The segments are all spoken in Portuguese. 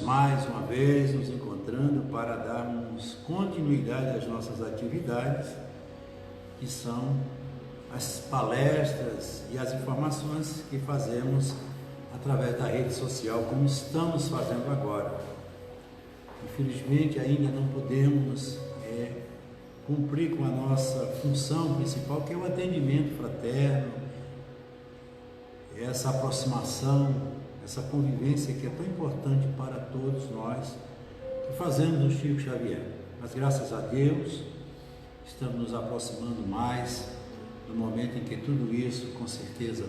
mais uma vez nos encontrando para darmos continuidade às nossas atividades, que são as palestras e as informações que fazemos através da rede social, como estamos fazendo agora. Infelizmente ainda não podemos cumprir com a nossa função principal, que é o atendimento fraterno, essa aproximação, essa convivência que é tão importante para todos nós que fazemos o Chico Xavier. Mas graças a Deus estamos nos aproximando mais do momento em que tudo isso com certeza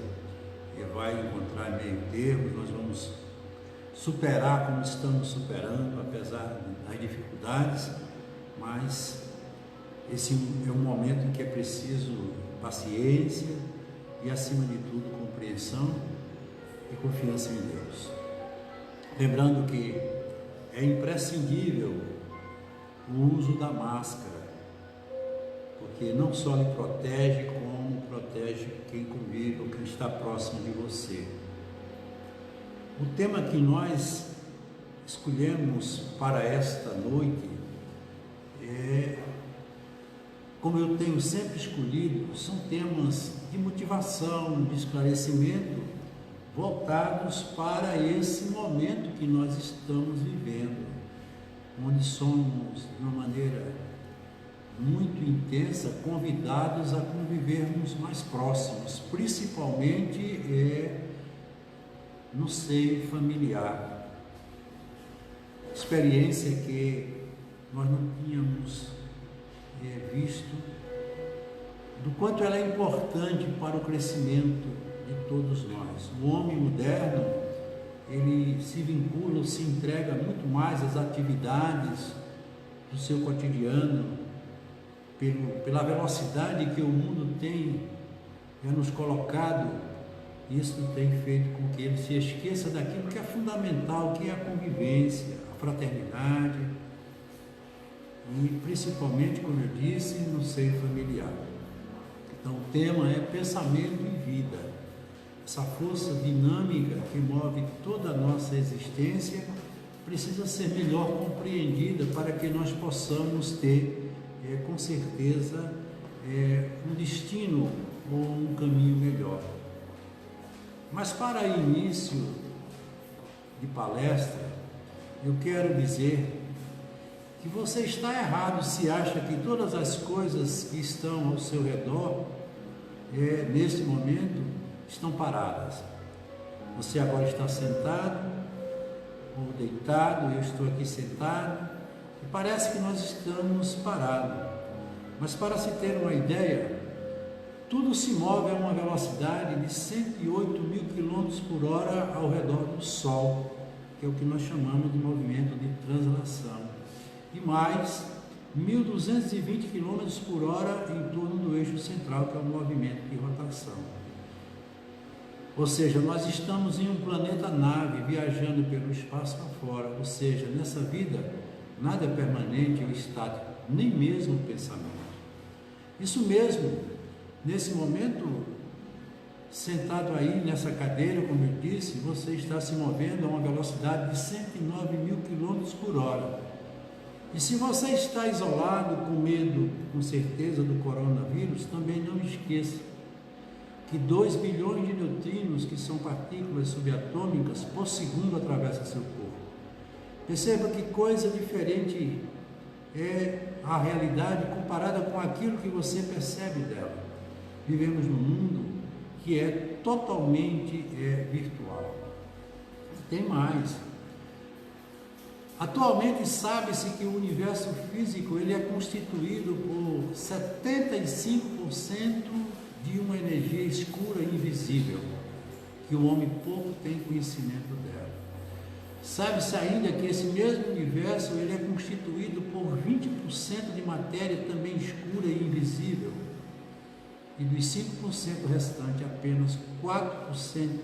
vai encontrar meio termo. Nós vamos superar como estamos superando, apesar das dificuldades, mas esse é um momento em que é preciso paciência e, acima de tudo, compreensão e confiança em Deus. Lembrando que é imprescindível o uso da máscara, porque não só lhe protege, como protege quem convive ou quem está próximo de você. O tema que nós escolhemos para esta noite como eu tenho sempre escolhido, são temas de motivação, de esclarecimento, voltados para esse momento que nós estamos vivendo, onde somos, de uma maneira muito intensa, convidados a convivermos mais próximos, principalmente no seio familiar. Experiência que nós não tínhamos visto, do quanto ela é importante para o crescimento de todos nós. O homem moderno, ele se vincula, se entrega muito mais às atividades do seu cotidiano, pela velocidade que o mundo tem nos colocado. Isso tem feito com que ele se esqueça daquilo que é fundamental, que é a convivência, a fraternidade, e principalmente, como eu disse, no seio familiar. Então o tema é pensamento e vida. Essa força dinâmica que move toda a nossa existência precisa ser melhor compreendida para que nós possamos ter, com certeza, um destino ou um caminho melhor. Mas para início de palestra, eu quero dizer que você está errado se acha que todas as coisas que estão ao seu redor, neste momento, estão paradas. Você agora está sentado ou deitado, eu estou aqui sentado, e parece que nós estamos parados. Mas para se ter uma ideia, tudo se move a uma velocidade de 108 mil quilômetros por hora ao redor do Sol, que é o que nós chamamos de movimento de translação, e mais 1.220 km por hora em torno do eixo central, que é o movimento de rotação. Ou seja, nós estamos em um planeta nave, viajando pelo espaço afora. Ou seja, nessa vida, nada é permanente ou estático, nem mesmo o pensamento. Isso mesmo, nesse momento, sentado aí nessa cadeira, como eu disse, você está se movendo a uma velocidade de 109 mil km por hora. E se você está isolado, com medo, com certeza, do coronavírus, também não esqueça que 2 bilhões de neutrinos, que são partículas subatômicas, por segundo atravessam seu corpo. Perceba que coisa diferente é a realidade comparada com aquilo que você percebe dela. Vivemos num mundo que é totalmente virtual. Tem mais. Atualmente sabe-se que o universo físico ele é constituído por 75% de uma energia escura e invisível, que o homem pouco tem conhecimento dela. Sabe-se ainda que esse mesmo universo ele é constituído por 20% de matéria também escura e invisível, e dos 5% restante, apenas 4%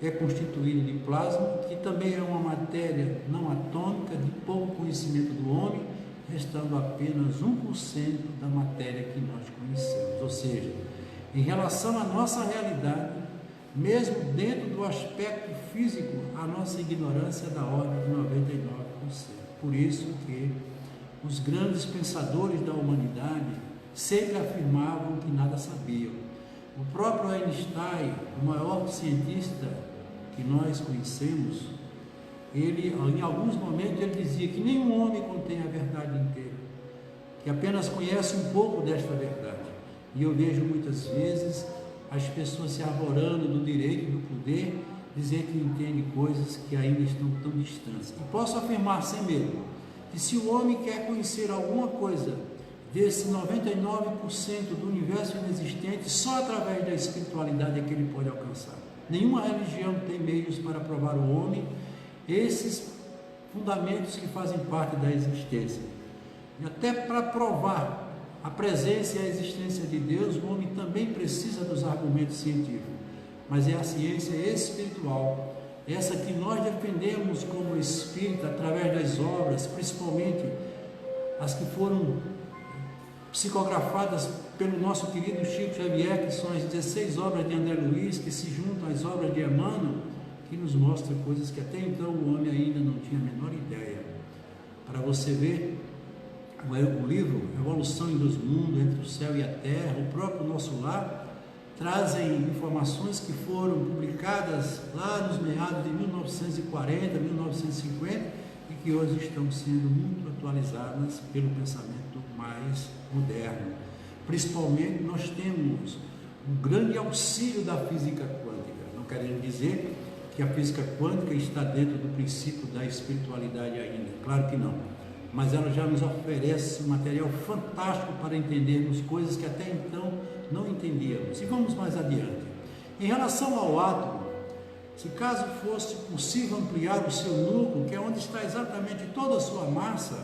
é constituído de plasma, que também é uma matéria não atômica de pouco conhecimento do homem, restando apenas 1% da matéria que nós conhecemos. Ou seja, em relação à nossa realidade, mesmo dentro do aspecto físico, a nossa ignorância é da ordem de Por isso que os grandes pensadores da humanidade sempre afirmavam que nada sabiam. O próprio Einstein, o maior cientista que nós conhecemos, ele, em alguns momentos, ele dizia que nenhum homem contém a verdade inteira, que apenas conhece um pouco desta verdade. E eu vejo muitas vezes as pessoas se arvorando do direito e do poder, dizer que entendem coisas que ainda estão tão distantes. E posso afirmar sem medo que se o homem quer conhecer alguma coisa desse 99% do universo inexistente, só através da espiritualidade é que ele pode alcançar. Nenhuma religião tem meios para provar ao homem esses fundamentos que fazem parte da existência. E até para provar a presença e a existência de Deus, o homem também precisa dos argumentos científicos. Mas é a ciência espiritual, essa que nós defendemos como espírita através das obras, principalmente as que foram psicografadas pelo nosso querido Chico Xavier, que são as 16 obras de André Luiz, que se juntam às obras de Emmanuel, que nos mostra coisas que até então o homem ainda não tinha a menor ideia. Para você ver, o livro Evolução dos Mundos, Entre o Céu e a Terra, o próprio Nosso Lar, trazem informações que foram publicadas lá nos meados de 1940, 1950 e que hoje estão sendo muito atualizadas pelo pensamento mais moderno. Principalmente nós temos um grande auxílio da física quântica, não querendo dizer que a física quântica está dentro do princípio da espiritualidade ainda, claro que não, mas ela já nos oferece um material fantástico para entendermos coisas que até então não entendíamos. E vamos mais adiante. Em relação ao átomo, se caso fosse possível ampliar o seu núcleo, que é onde está exatamente toda a sua massa,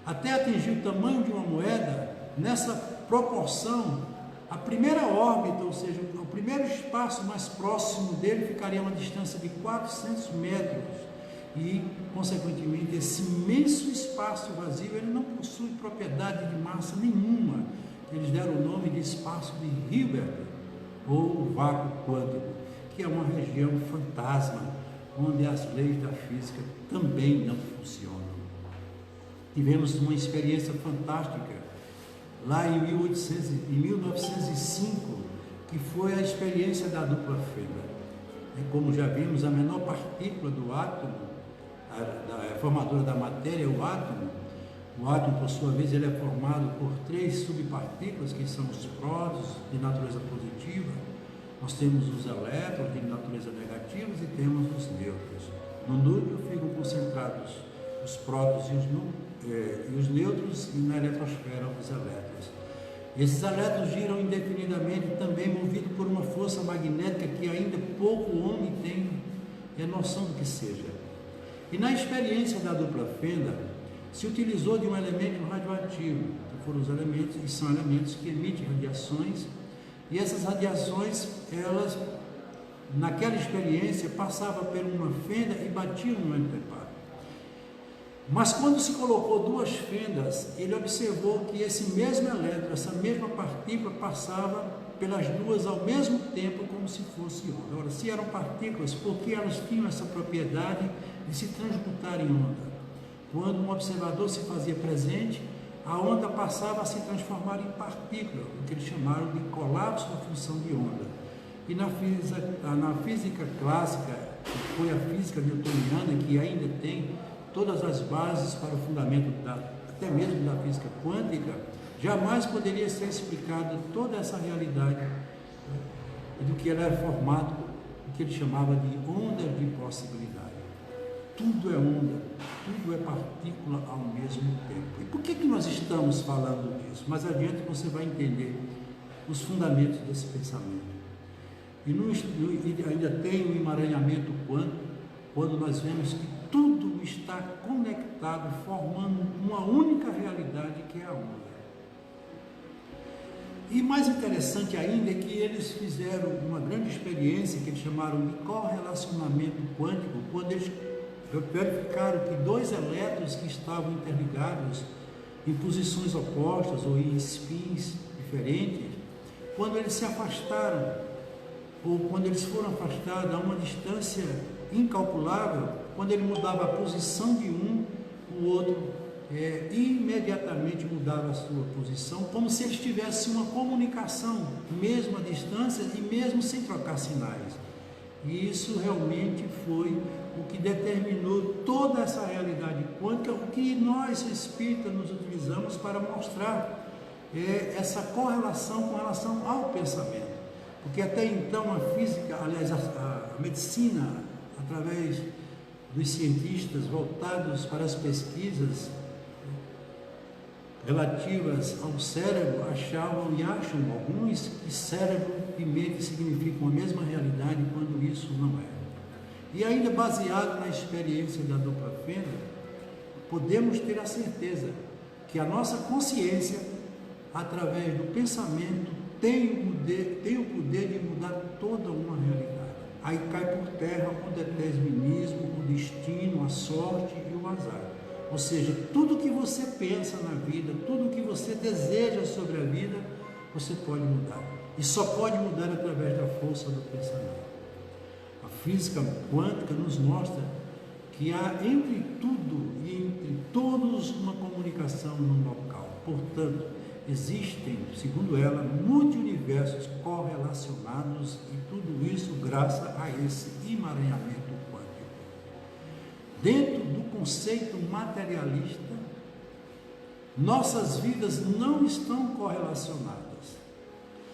até atingir o tamanho de uma moeda, nessa proporção, a primeira órbita, ou seja, o primeiro espaço mais próximo dele ficaria a uma distância de 400 metros e, consequentemente, esse imenso espaço vazio, ele não possui propriedade de massa nenhuma. Eles deram o nome de espaço de Hilbert, ou vácuo quântico, que é uma região fantasma, onde as leis da física também não funcionam. Tivemos uma experiência fantástica lá em 1905, que foi a experiência da dupla fenda. Como já vimos, a menor partícula do átomo, a formadora da matéria, é o átomo. O átomo, por sua vez, ele é formado por 3 subpartículas, que são os prótons de natureza positiva, nós temos os elétrons de natureza negativa e temos os nêutrons. No núcleo ficam concentrados os prótons e os nêutrons, e na eletrosfera os elétrons. Esses elétrons giram indefinidamente, também movidos por uma força magnética que ainda pouco homem tem noção do que seja. E na experiência da dupla fenda, se utilizou de um elemento radioativo, que foram os elementos, e são elementos que emitem radiações, e essas radiações, elas, naquela experiência, passavam por uma fenda e batiam no anteparo. Mas quando se colocou 2 fendas, ele observou que esse mesmo elétron, essa mesma partícula, passava pelas duas ao mesmo tempo, como se fosse onda. Ora, se eram partículas, por que elas tinham essa propriedade de se transmutar em onda? Quando um observador se fazia presente, a onda passava a se transformar em partícula, o que eles chamaram de colapso da função de onda. E na física clássica, que foi a física newtoniana, que ainda tem todas as bases para o fundamento até mesmo da física quântica, jamais poderia ser explicado toda essa realidade do que ela era formado, o que ele chamava de onda de possibilidade. Tudo é onda, tudo é partícula ao mesmo tempo. E por que nós estamos falando disso? Mais adiante você vai entender os fundamentos desse pensamento. E ainda tem um emaranhamento quântico, quando nós vemos que tudo está conectado, formando uma única realidade que é a onda. E mais interessante ainda é que eles fizeram uma grande experiência que eles chamaram de correlacionamento quântico, quando eles verificaram que 2 elétrons que estavam interligados em posições opostas ou em spins diferentes, quando eles se afastaram, ou quando eles foram afastados a uma distância incalculável, quando ele mudava a posição de um, o outro, imediatamente mudava a sua posição, como se eles tivessem uma comunicação, mesmo à distância e mesmo sem trocar sinais. E isso realmente foi o que determinou toda essa realidade quântica, o que nós espíritas nos utilizamos para mostrar essa correlação com relação ao pensamento. Porque até então a física, aliás, a medicina, através dos cientistas voltados para as pesquisas relativas ao cérebro, achavam e acham alguns que cérebro e mente significam a mesma realidade, quando isso não é. E ainda baseado na experiência da dupla fenda, podemos ter a certeza que a nossa consciência, através do pensamento, tem o poder de mudar toda uma realidade. Aí cai por terra o determinismo, o destino, a sorte e o azar. Ou seja, tudo que você pensa na vida, tudo que você deseja sobre a vida, você pode mudar. E só pode mudar através da força do pensamento. A física quântica nos mostra que há entre tudo e entre todos uma comunicação num local. Portanto, existem, segundo ela, muitos universos correlacionados, e tudo isso graças a esse emaranhamento quântico. Dentro do conceito materialista, nossas vidas não estão correlacionadas.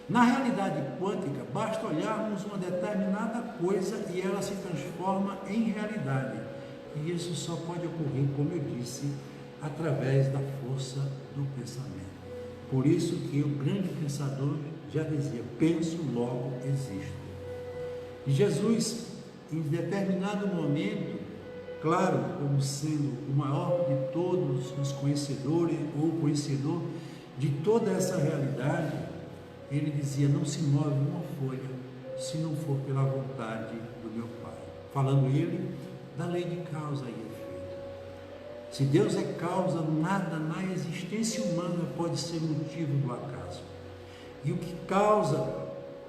Na realidade quântica, basta olharmos uma determinada coisa e ela se transforma em realidade. E isso só pode ocorrer, como eu disse, através da força do pensamento. Por isso que o grande pensador já dizia: penso, logo existo. E Jesus, em determinado momento, claro, como sendo o maior de todos os conhecedores, ou conhecedor de toda essa realidade, ele dizia: não se move uma folha se não for pela vontade do meu Pai. Falando ele da lei de causa e efeito. Se Deus é causa, nada na existência humana pode ser motivo do acaso. E o que causa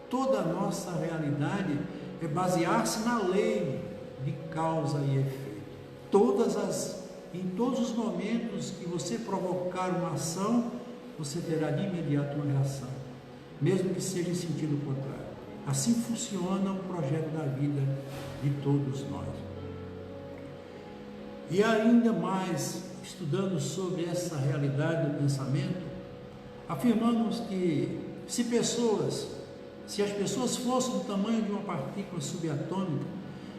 toda a nossa realidade é basear-se na lei de causa e efeito. Em todos os momentos que você provocar uma ação, você terá de imediato uma reação, mesmo que seja em sentido contrário. Assim funciona o projeto da vida de todos nós. E ainda mais, estudando sobre essa realidade do pensamento, afirmamos que se as pessoas fossem do tamanho de uma partícula subatômica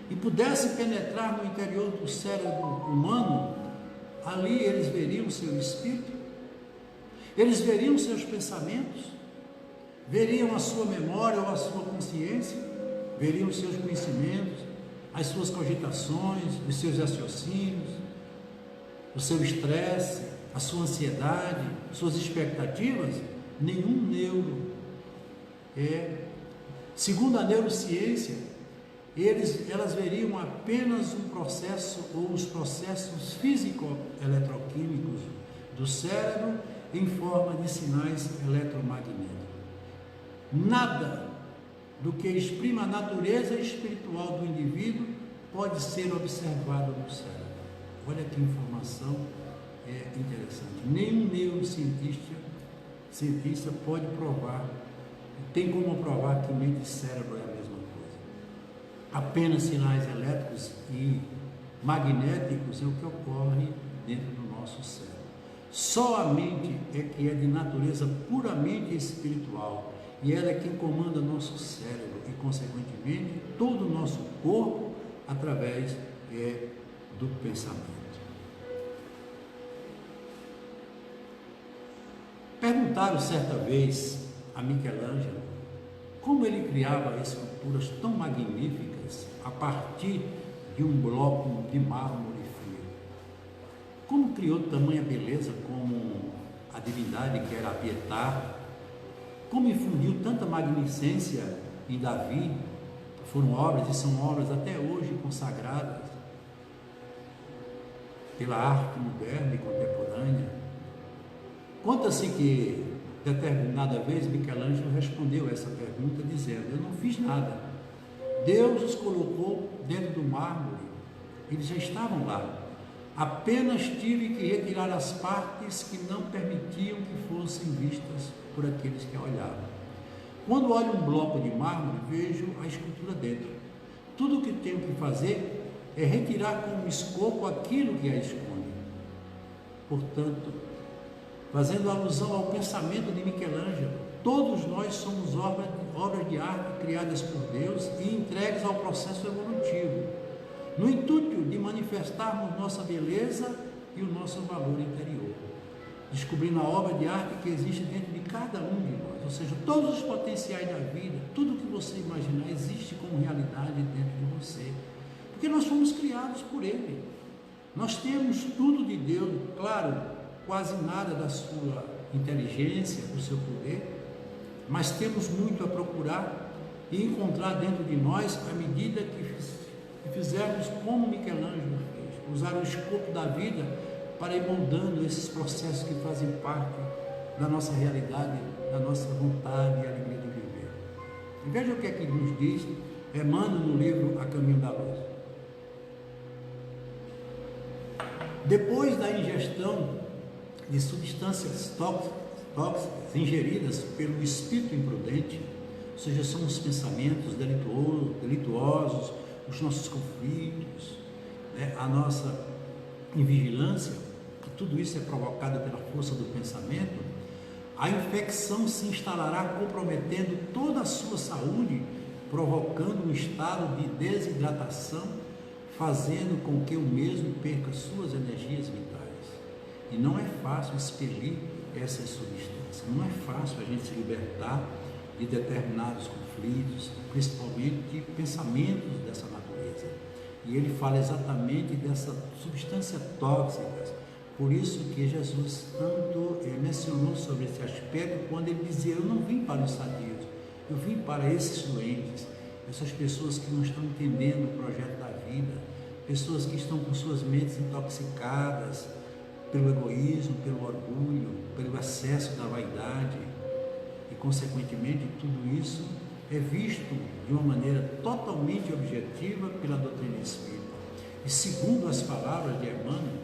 e pudessem penetrar no interior do cérebro humano, ali eles veriam seu espírito, eles veriam seus pensamentos, veriam a sua memória ou a sua consciência, veriam os seus conhecimentos, as suas cogitações, os seus raciocínios, o seu estresse, a sua ansiedade, suas expectativas. Nenhum neuro segundo a neurociência, elas veriam apenas um processo ou os processos físico-eletroquímicos do cérebro em forma de sinais eletromagnéticos. Nada do que exprime a natureza espiritual do indivíduo pode ser observado no cérebro. Olha que informação interessante. Nenhum neurocientista pode provar, tem como provar que mente e cérebro é a mesma coisa. Apenas sinais elétricos e magnéticos é o que ocorre dentro do nosso cérebro. Só a mente é que é de natureza puramente espiritual, e ela é quem comanda nosso cérebro e, consequentemente, todo o nosso corpo através do pensamento. Perguntaram certa vez a Michelangelo como ele criava esculturas tão magníficas a partir de um bloco de mármore frio. Como criou tamanha beleza como a divindade que era Pietà? Como infundiu tanta magnificência em Davi? Foram obras e são obras até hoje consagradas pela arte moderna e contemporânea. Conta-se que, determinada vez, Michelangelo respondeu essa pergunta dizendo: eu não fiz nada. Deus os colocou dentro do mármore, eles já estavam lá. Apenas tive que retirar as partes que não permitiam que fossem vistas por aqueles que a olhavam. Quando olho um bloco de mármore, vejo a escultura dentro. Tudo o que tenho que fazer é retirar com um escopo aquilo que a esconde. Portanto, fazendo alusão ao pensamento de Michelangelo, todos nós somos obras de arte criadas por Deus e entregues ao processo evolutivo, no intuito de manifestarmos nossa beleza e o nosso valor interior, descobrindo a obra de arte que existe dentro de cada um de nós, ou seja, todos os potenciais da vida, tudo que você imaginar existe como realidade dentro de você, porque nós fomos criados por Ele. Nós temos tudo de Deus, claro, quase nada da sua inteligência, do seu poder, mas temos muito a procurar e encontrar dentro de nós à medida que fizermos como Michelangelo fez, usar o escopo da vida para ir moldando esses processos que fazem parte da nossa realidade, da nossa vontade e alegria de viver. E veja o que é que nos diz Emmanuel no livro A Caminho da Luz. Depois da ingestão de substâncias tóxicas ingeridas pelo espírito imprudente, ou seja, são os pensamentos delituosos, os nossos conflitos, né, a nossa invigilância, que tudo isso é provocado pela força do pensamento, a infecção se instalará comprometendo toda a sua saúde, provocando um estado de desidratação, fazendo com que o mesmo perca suas energias vitais. E não é fácil expelir essas substâncias, não é fácil a gente se libertar de determinados conflitos, principalmente de pensamentos dessa natureza. E ele fala exatamente dessa substância tóxica. Por isso que Jesus tanto mencionou sobre esse aspecto quando ele dizia: eu não vim para os sadios, eu vim para esses doentes, essas pessoas que não estão entendendo o projeto da vida, pessoas que estão com suas mentes intoxicadas pelo egoísmo, pelo orgulho, pelo excesso da vaidade, e consequentemente tudo isso é visto de uma maneira totalmente objetiva pela doutrina espírita. E segundo as palavras de Emmanuel,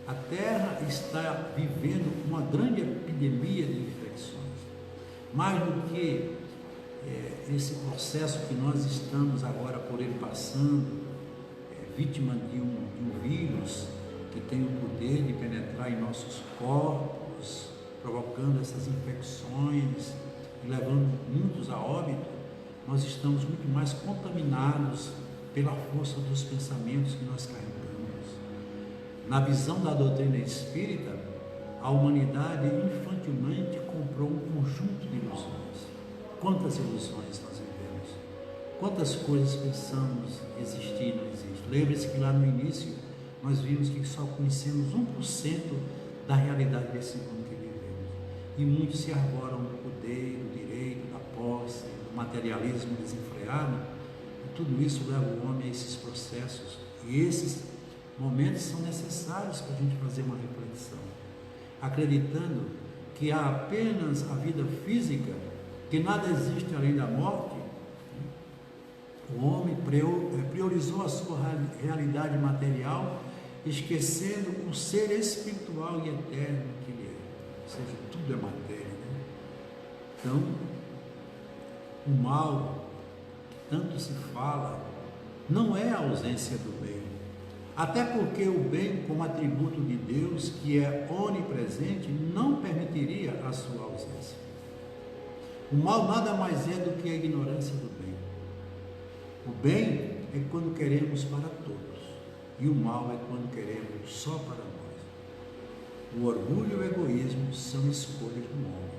a Terra está vivendo uma grande epidemia de infecções. Mais do que esse processo que nós estamos agora por ele passando, vítima de um vírus que tem o poder de penetrar em nossos corpos, provocando essas infecções e levando muitos a óbito, nós estamos muito mais contaminados pela força dos pensamentos que nós carregamos. Na visão da doutrina espírita, a humanidade infantilmente comprou um conjunto de ilusões. Quantas ilusões nós vivemos? Quantas coisas pensamos existir e não existe? Lembre-se que lá no início nós vimos que só conhecemos 1% da realidade desse mundo que vivemos. E muitos se arvoram do poder, do direito, da posse, do materialismo desenfreado. E tudo isso leva o homem a esses processos. E esses momentos são necessários para a gente fazer uma reflexão, acreditando que há apenas a vida física, que nada existe além da morte. O homem priorizou a sua realidade material, esquecendo o ser espiritual e eterno que ele é. Ou seja, tudo é matéria, né? Então, o mal que tanto se fala não é a ausência do bem. Até porque o bem, como atributo de Deus, que é onipresente, não permitiria a sua ausência. O mal nada mais é do que a ignorância do bem. O bem é quando queremos para todos, e o mal é quando queremos só para nós. O orgulho e o egoísmo são escolhas do homem.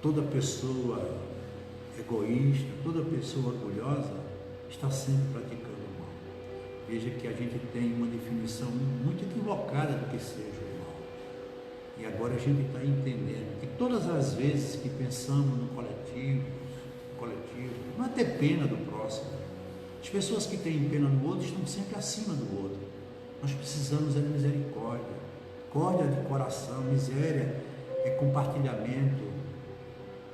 Toda pessoa egoísta, toda pessoa orgulhosa está sempre praticando. Veja que a gente tem uma definição muito equivocada do que seja o mal. E agora a gente está entendendo que todas as vezes que pensamos no coletivo, não é ter pena do próximo. As pessoas que têm pena do outro estão sempre acima do outro. Nós precisamos de misericórdia, misericórdia de coração. Miséria é compartilhamento,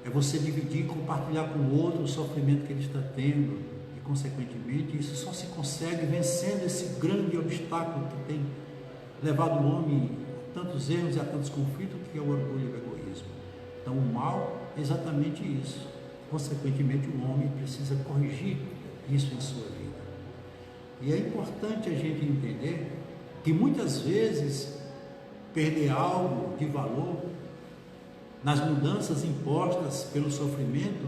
é você dividir e compartilhar com o outro o sofrimento que ele está tendo. Consequentemente, isso só se consegue vencendo esse grande obstáculo que tem levado o homem a tantos erros e a tantos conflitos, que é o orgulho e o egoísmo. Então, o mal é exatamente isso. Consequentemente, o homem precisa corrigir isso em sua vida. E é importante a gente entender que muitas vezes perder algo de valor nas mudanças impostas pelo sofrimento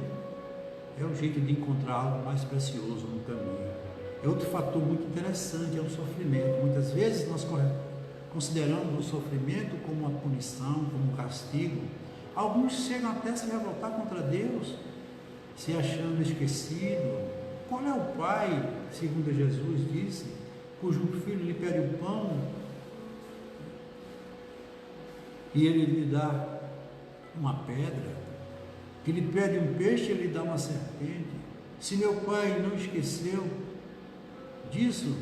é o jeito de encontrar algo mais precioso no caminho. É outro fator muito interessante, é o sofrimento. Muitas vezes nós consideramos o sofrimento como uma punição, como um castigo. Alguns chegam até a se revoltar contra Deus, se achando esquecido. Qual é o pai, segundo Jesus disse, cujo filho lhe pede o pão e ele lhe dá uma pedra? Que lhe pede um peixe e ele lhe dá uma serpente? Se meu pai não esqueceu disso,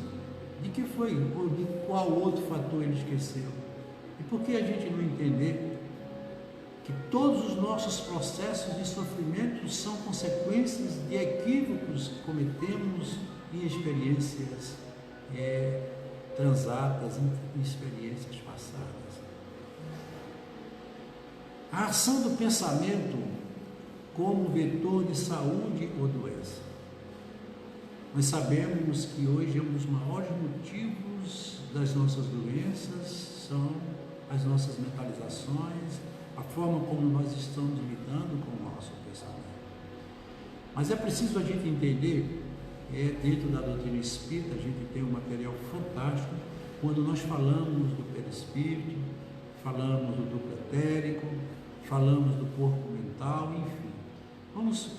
de que foi? Ou de qual outro fator ele esqueceu? E por que a gente não entender que todos os nossos processos de sofrimento são consequências de equívocos que cometemos em experiências transatas, em experiências passadas? A ação do pensamento como vetor de saúde ou doença. Nós sabemos que hoje um dos maiores motivos das nossas doenças são as nossas mentalizações, a forma como nós estamos lidando com o nosso pensamento. Mas é preciso a gente entender, dentro da doutrina espírita, a gente tem um material fantástico, quando nós falamos do perispírito, falamos do duplo etérico, falamos do corpo mental, enfim. Vamos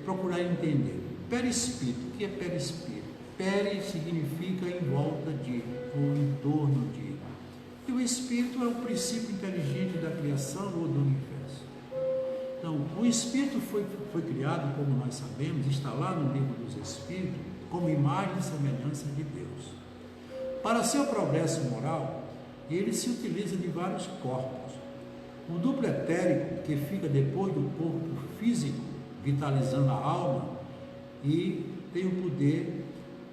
procurar entender. Perispírito, o que é perispírito? Peri significa em volta de, ou em torno de. E o espírito é o princípio inteligente da criação ou do universo. Então, o espírito foi criado, como nós sabemos, está lá no livro dos Espíritos, como imagem e semelhança de Deus. Para seu progresso moral, ele se utiliza de vários corpos. O duplo etérico, que fica depois do corpo físico, vitalizando a alma, e tem o poder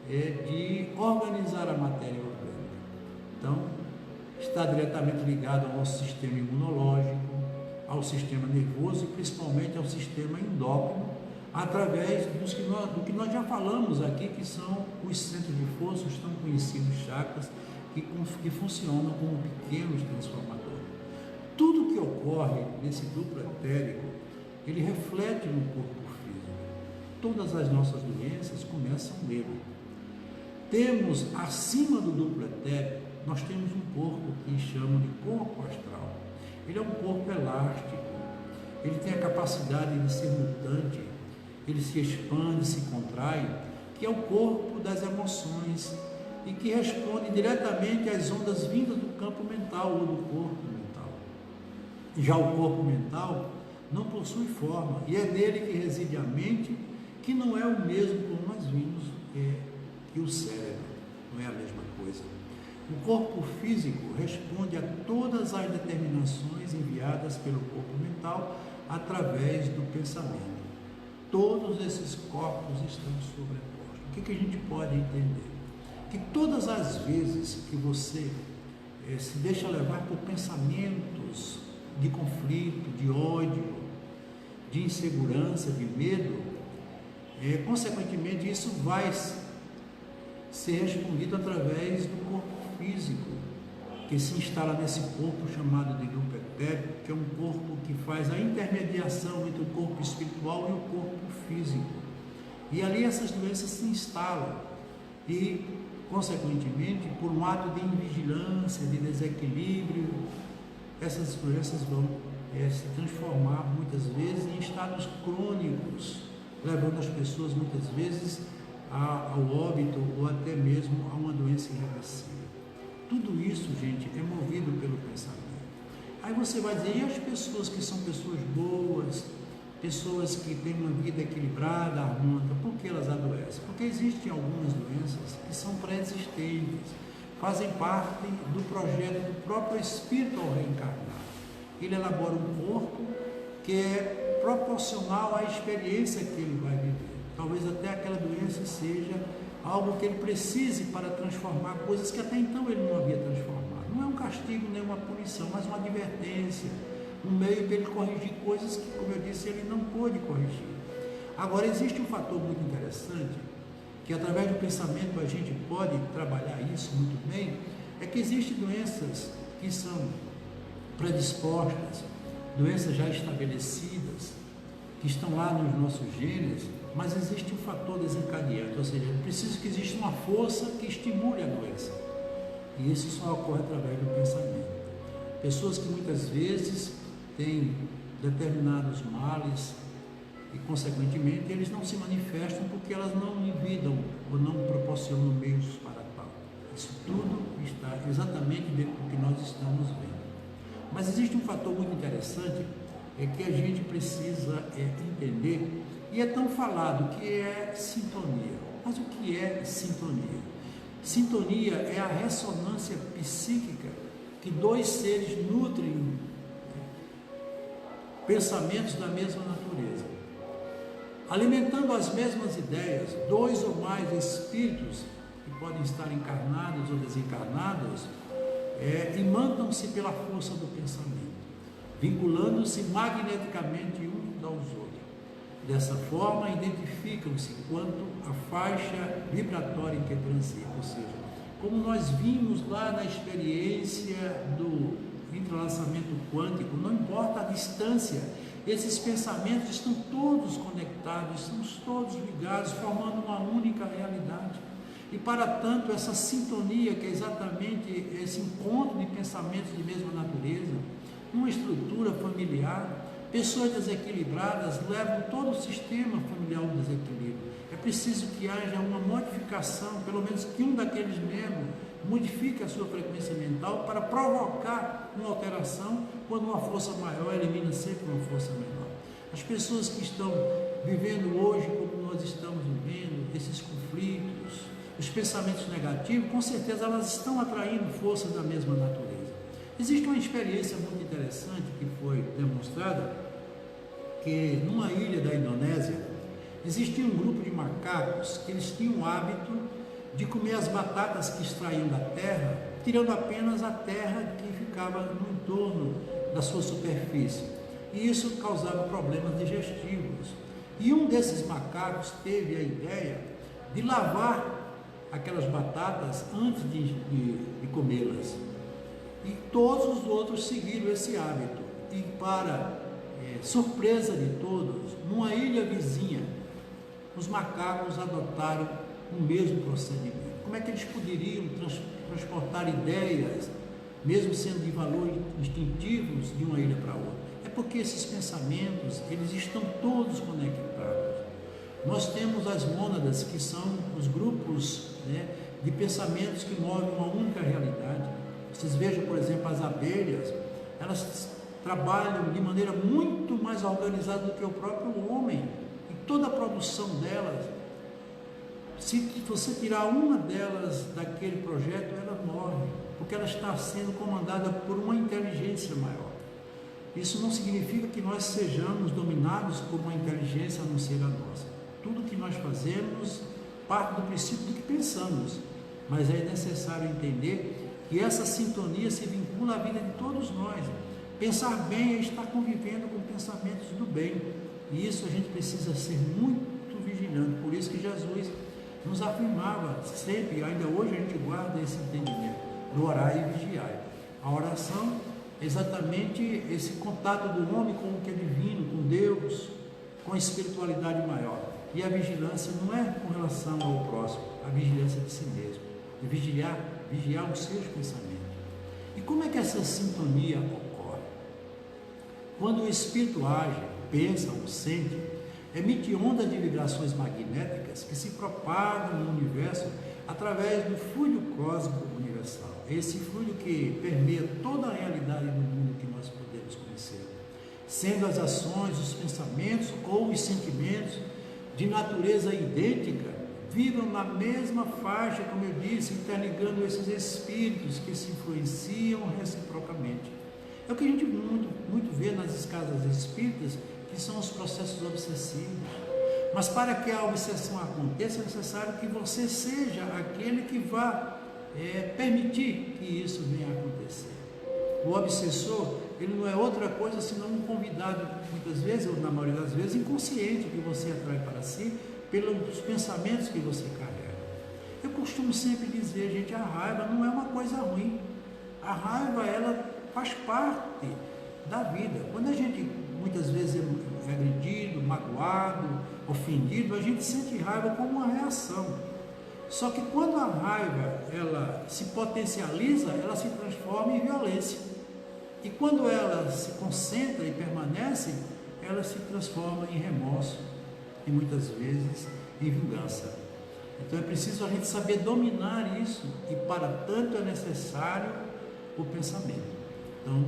de organizar a matéria orgânica. Então, está diretamente ligado ao nosso sistema imunológico, ao sistema nervoso e principalmente ao sistema endócrino, através do que nós já falamos aqui, que são os centros de força, os tão conhecidos chakras, que funcionam como pequenos transformadores. Tudo que ocorre nesse duplo etérico, ele reflete no corpo físico. Todas as nossas doenças começam nele. Temos, acima do duplo etérico, nós temos um corpo que chamam de corpo astral. Ele é um corpo elástico, ele tem a capacidade de ser mutante, ele se expande, se contrai, que é o corpo das emoções e que responde diretamente às ondas vindas do campo mental ou do corpo mental. Já o corpo mental não possui forma e é nele que reside a mente, que não é o mesmo como nós vimos que o cérebro, não é a mesma coisa. O corpo físico responde a todas as determinações enviadas pelo corpo mental através do pensamento. Todos esses corpos estão sobrepostos. O que a gente pode entender? Que todas as vezes que você se deixa levar por pensamentos de conflito, de ódio, de insegurança, de medo, consequentemente isso vai ser respondido através do corpo físico, que se instala nesse corpo chamado de duplo etérico, que é um corpo que faz a intermediação entre o corpo espiritual e o corpo físico. E ali essas doenças se instalam e, consequentemente, por um ato de invigilância, de desequilíbrio, essas doenças vão se transformar muitas vezes em estados crônicos, levando as pessoas muitas vezes ao óbito ou até mesmo a uma doença irreversível. Tudo isso, gente, é movido pelo pensamento. Aí você vai dizer, e as pessoas que são pessoas boas, pessoas que têm uma vida equilibrada, harmônica, por que elas adoecem? Porque existem algumas doenças que são pré-existentes, fazem parte do projeto do próprio espírito ao reencarnar. Ele elabora um corpo que é proporcional à experiência que ele vai viver. Talvez até aquela doença seja algo que ele precise para transformar coisas que até então ele não havia transformado. Não é um castigo, nem uma punição, mas uma advertência, um meio para ele corrigir coisas que, como eu disse, ele não pôde corrigir. Agora, existe um fator muito interessante, que através do pensamento a gente pode trabalhar isso muito bem, é que existem doenças que são predispostas, doenças já estabelecidas, que estão lá nos nossos genes, mas existe um fator desencadeante, ou seja, é preciso que exista uma força que estimule a doença. E isso só ocorre através do pensamento. Pessoas que muitas vezes têm determinados males e, consequentemente, eles não se manifestam porque elas não envidam ou não proporcionam meios para tal. Isso tudo está exatamente dentro do que nós estamos vendo. Mas existe um fator muito interessante, é que a gente precisa entender, e é tão falado, que é sintonia. Mas o que é sintonia? Sintonia é a ressonância psíquica que dois seres nutrem pensamentos da mesma natureza. Alimentando as mesmas ideias, dois ou mais espíritos, que podem estar encarnados ou desencarnados, imandam-se pela força do pensamento, vinculando-se magneticamente uns aos outros. Dessa forma, identificam-se quanto à faixa vibratória em que transitam, ou seja, como nós vimos lá na experiência do entrelaçamento quântico, não importa a distância, esses pensamentos estão todos conectados, estamos todos ligados, formando uma única realidade. E para tanto, essa sintonia, que é exatamente esse encontro de pensamentos de mesma natureza, uma estrutura familiar, pessoas desequilibradas levam todo o sistema familiar ao desequilíbrio. É preciso que haja uma modificação, pelo menos que um daqueles membros modifique a sua frequência mental para provocar uma alteração, quando uma força maior elimina sempre uma força menor. As pessoas que estão vivendo hoje como nós estamos vivendo, esses conflitos, os pensamentos negativos, com certeza elas estão atraindo forças da mesma natureza. Existe uma experiência muito interessante que foi demonstrada, que numa ilha da Indonésia existia um grupo de macacos que eles tinham o hábito de comer as batatas que extraíam da terra, tirando apenas a terra que ficava no entorno da sua superfície. E isso causava problemas digestivos. E um desses macacos teve a ideia de lavar aquelas batatas antes de comê-las. E todos os outros seguiram esse hábito. E para surpresa de todos, numa ilha vizinha, os macacos adotaram o mesmo procedimento. Como é que eles poderiam transportar ideias, mesmo sendo de valores instintivos, de uma ilha para outra? É porque esses pensamentos, eles estão todos conectados. Nós temos as mônadas, que são os grupos de pensamentos que movem uma única realidade. Vocês vejam, por exemplo, as abelhas, elas trabalham de maneira muito mais organizada do que o próprio homem. E toda a produção delas, se você tirar uma delas daquele projeto, ela morre, porque ela está sendo comandada por uma inteligência maior. Isso não significa que nós sejamos dominados por uma inteligência a não ser a nossa. Tudo que nós fazemos parte do princípio do que pensamos, mas é necessário entender que essa sintonia se vincula à vida de todos nós. Pensar bem é estar convivendo com pensamentos do bem, e isso a gente precisa ser muito vigilante. Por isso que Jesus nos afirmava sempre, ainda hoje a gente guarda esse entendimento, do orar e vigiar. A oração é exatamente esse contato do homem com o que é divino, com Deus, com a espiritualidade maior. E a vigilância não é com relação ao próximo, a vigilância de si mesmo, é vigiar os seus pensamentos. E como é que essa sintonia ocorre? Quando o espírito age, pensa ou sente, emite ondas de vibrações magnéticas que se propagam no universo através do fluido cósmico universal. Esse fluido que permeia toda a realidade do mundo que nós podemos conhecer, sendo as ações, os pensamentos ou os sentimentos de natureza idêntica, vibram na mesma faixa, como eu disse, interligando esses espíritos que se influenciam reciprocamente. É o que a gente muito vê nas casas espíritas, que são os processos obsessivos. Mas para que a obsessão aconteça, é necessário que você seja aquele que vá permitir que isso venha a acontecer. O obsessor, ele não é outra coisa senão um convidado, muitas vezes, ou na maioria das vezes, inconsciente, que você atrai para si pelos pensamentos que você carrega. Eu costumo sempre dizer, gente, a raiva não é uma coisa ruim. A raiva, ela faz parte da vida. Quando a gente muitas vezes é agredido, magoado, ofendido, a gente sente raiva como uma reação. Só que quando a raiva ela se potencializa, ela se transforma em violência. E quando ela se concentra e permanece, ela se transforma em remorso e muitas vezes em vingança. Então é preciso a gente saber dominar isso, e para tanto é necessário o pensamento. Então,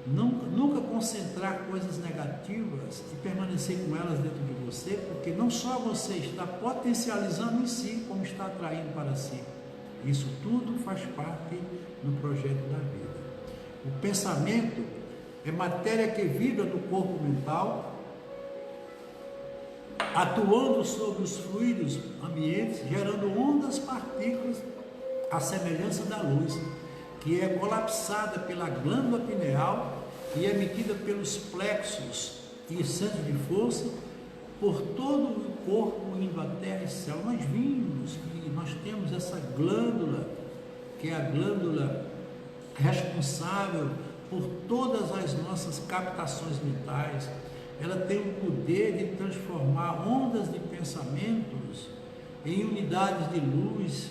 nunca concentrar coisas negativas e permanecer com elas dentro de você, porque não só você está potencializando em si, como está atraindo para si. Isso tudo faz parte do projeto da vida. O pensamento é matéria que vibra no corpo mental, atuando sobre os fluidos ambientes, gerando ondas, partículas, à semelhança da luz, que é colapsada pela glândula pineal e emitida pelos plexos e centros de força por todo o corpo, indo até as células. Nós vimos que nós temos essa glândula, que é a glândula responsável por todas as nossas captações mentais. Ela tem o poder de transformar ondas de pensamentos em unidades de luz,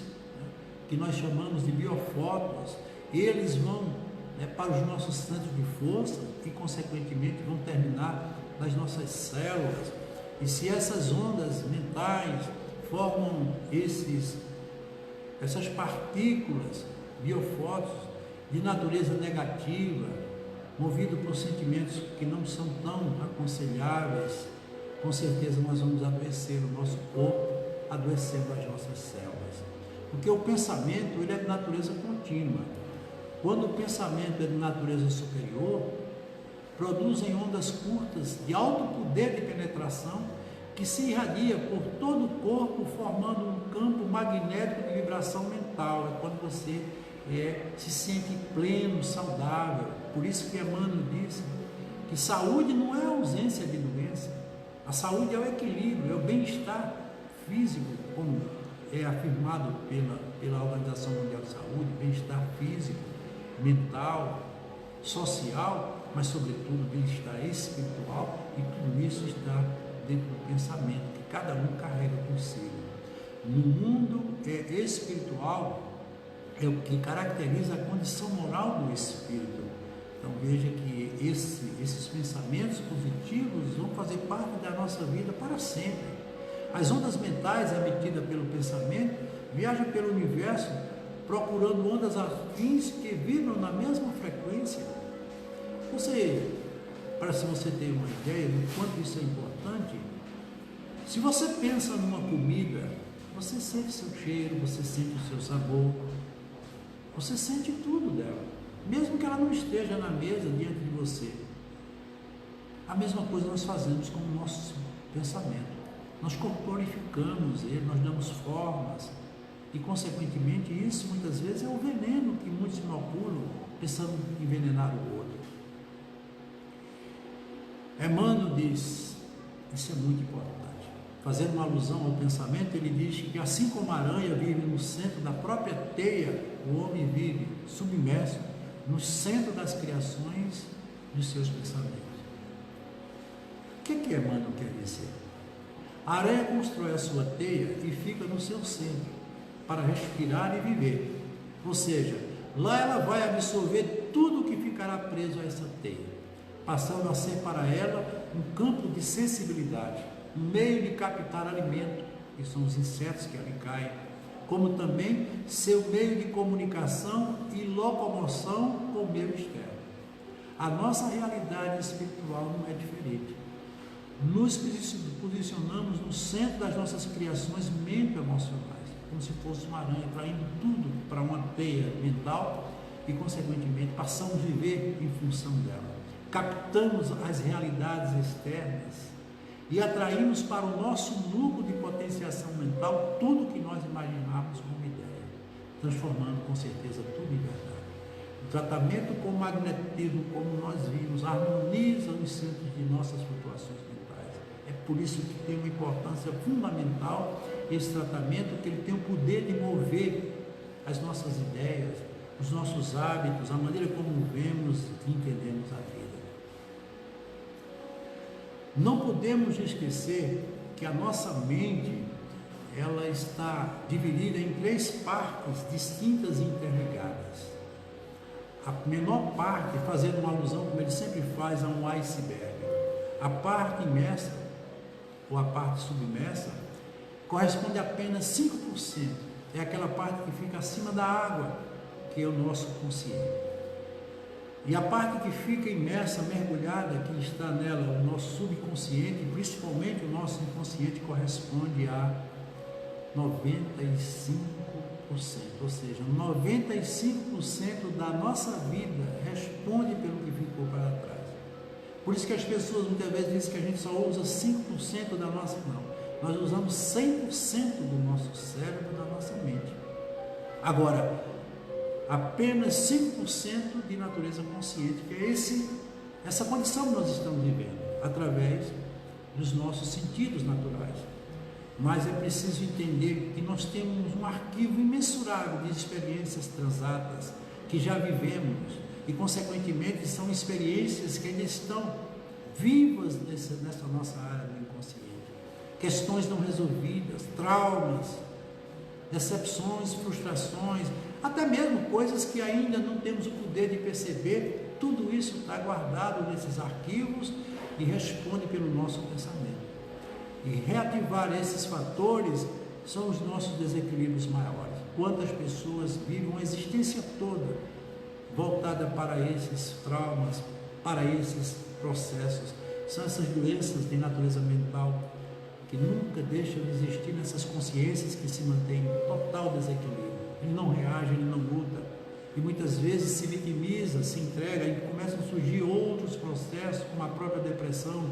que nós chamamos de biofótons. Eles vão para os nossos centros de força e, consequentemente, vão terminar nas nossas células. E se essas ondas mentais formam essas partículas, biofótons, de natureza negativa, movido por sentimentos que não são tão aconselháveis, com certeza nós vamos adoecer o nosso corpo, adoecendo as nossas células. Porque o pensamento, ele é de natureza contínua. Quando o pensamento é de natureza superior, produzem ondas curtas de alto poder de penetração que se irradia por todo o corpo, formando um campo magnético de vibração mental. É quando você se sente pleno, saudável. Por isso que Emmanuel disse que saúde não é a ausência de doença. A saúde é o equilíbrio, é o bem-estar físico, como é afirmado pela Organização Mundial de Saúde, bem-estar físico, mental, social, mas sobretudo bem-estar espiritual, e tudo isso está dentro do pensamento que cada um carrega consigo. No mundo espiritual, é o que caracteriza a condição moral do espírito. Então veja que esses pensamentos positivos vão fazer parte da nossa vida para sempre. As ondas mentais emitidas pelo pensamento viajam pelo universo procurando ondas afins que vibram na mesma frequência. Para se você ter uma ideia do quanto isso é importante, se você pensa numa comida, você sente seu cheiro, você sente o seu sabor, você sente tudo dela, mesmo que ela não esteja na mesa diante de você. A mesma coisa nós fazemos com o nosso pensamento. Nós corporificamos ele, nós damos formas, e consequentemente isso muitas vezes é o veneno que muitos inoculam, pensando em envenenar o outro. Emmanuel diz, isso é muito importante, fazendo uma alusão ao pensamento, ele diz que assim como a aranha vive no centro da própria teia, o homem vive submerso no centro das criações dos seus pensamentos. O que Emmanuel quer dizer? A aranha constrói a sua teia e fica no seu centro para respirar e viver. Ou seja, lá ela vai absorver tudo que ficará preso a essa teia, passando a ser para ela um campo de sensibilidade, um meio de captar alimento, que são os insetos que ali caem, como também seu meio de comunicação e locomoção com o meio externo. A nossa realidade espiritual não é diferente. Nos posicionamos no centro das nossas criações mente-emocionais, como se fosse uma aranha, traindo tudo para uma teia mental e, consequentemente, passamos a viver em função dela. Captamos as realidades externas e atraímos para o nosso núcleo de potenciação mental tudo que nós imaginamos como ideia, transformando com certeza tudo em verdade. tratamento com magnetismo, como nós vimos, harmoniza os centros de nossas flutuações mentais. É por isso que tem uma importância fundamental esse tratamento, que ele tem o poder de mover as nossas ideias, os nossos hábitos, a maneira como vemos e entendemos a vida. Não podemos esquecer que a nossa mente, ela está dividida em 3 partes distintas e interligadas. A menor parte, fazendo uma alusão, como ele sempre faz, a um iceberg. A parte imersa, ou a parte submersa, corresponde a apenas 5%. É aquela parte que fica acima da água, que é o nosso consciente. E a parte que fica imersa, mergulhada, que está nela, o nosso subconsciente, principalmente o nosso inconsciente, corresponde a 95%. Ou seja, 95% da nossa vida responde pelo que ficou para trás. Por isso que as pessoas muitas vezes dizem que a gente só usa 5% da nossa... Não, nós usamos 100% do nosso cérebro, da nossa mente. Agora, apenas 5% de natureza consciente, que é essa condição que nós estamos vivendo, através dos nossos sentidos naturais. Mas é preciso entender que nós temos um arquivo imensurável de experiências transatas que já vivemos e, consequentemente, são experiências que ainda estão vivas nessa nossa área do inconsciente. Questões não resolvidas, traumas, decepções, frustrações, até mesmo coisas que ainda não temos o poder de perceber. Tudo isso está guardado nesses arquivos e responde pelo nosso pensamento. E reativar esses fatores são os nossos desequilíbrios maiores. Quantas pessoas vivem uma existência toda voltada para esses traumas, para esses processos. São essas doenças de natureza mental que nunca deixam de existir nessas consciências que se mantêm em total desequilíbrio. Ele não reage, ele não luta. E muitas vezes se vitimiza, se entrega e começam a surgir outros processos, como a própria depressão,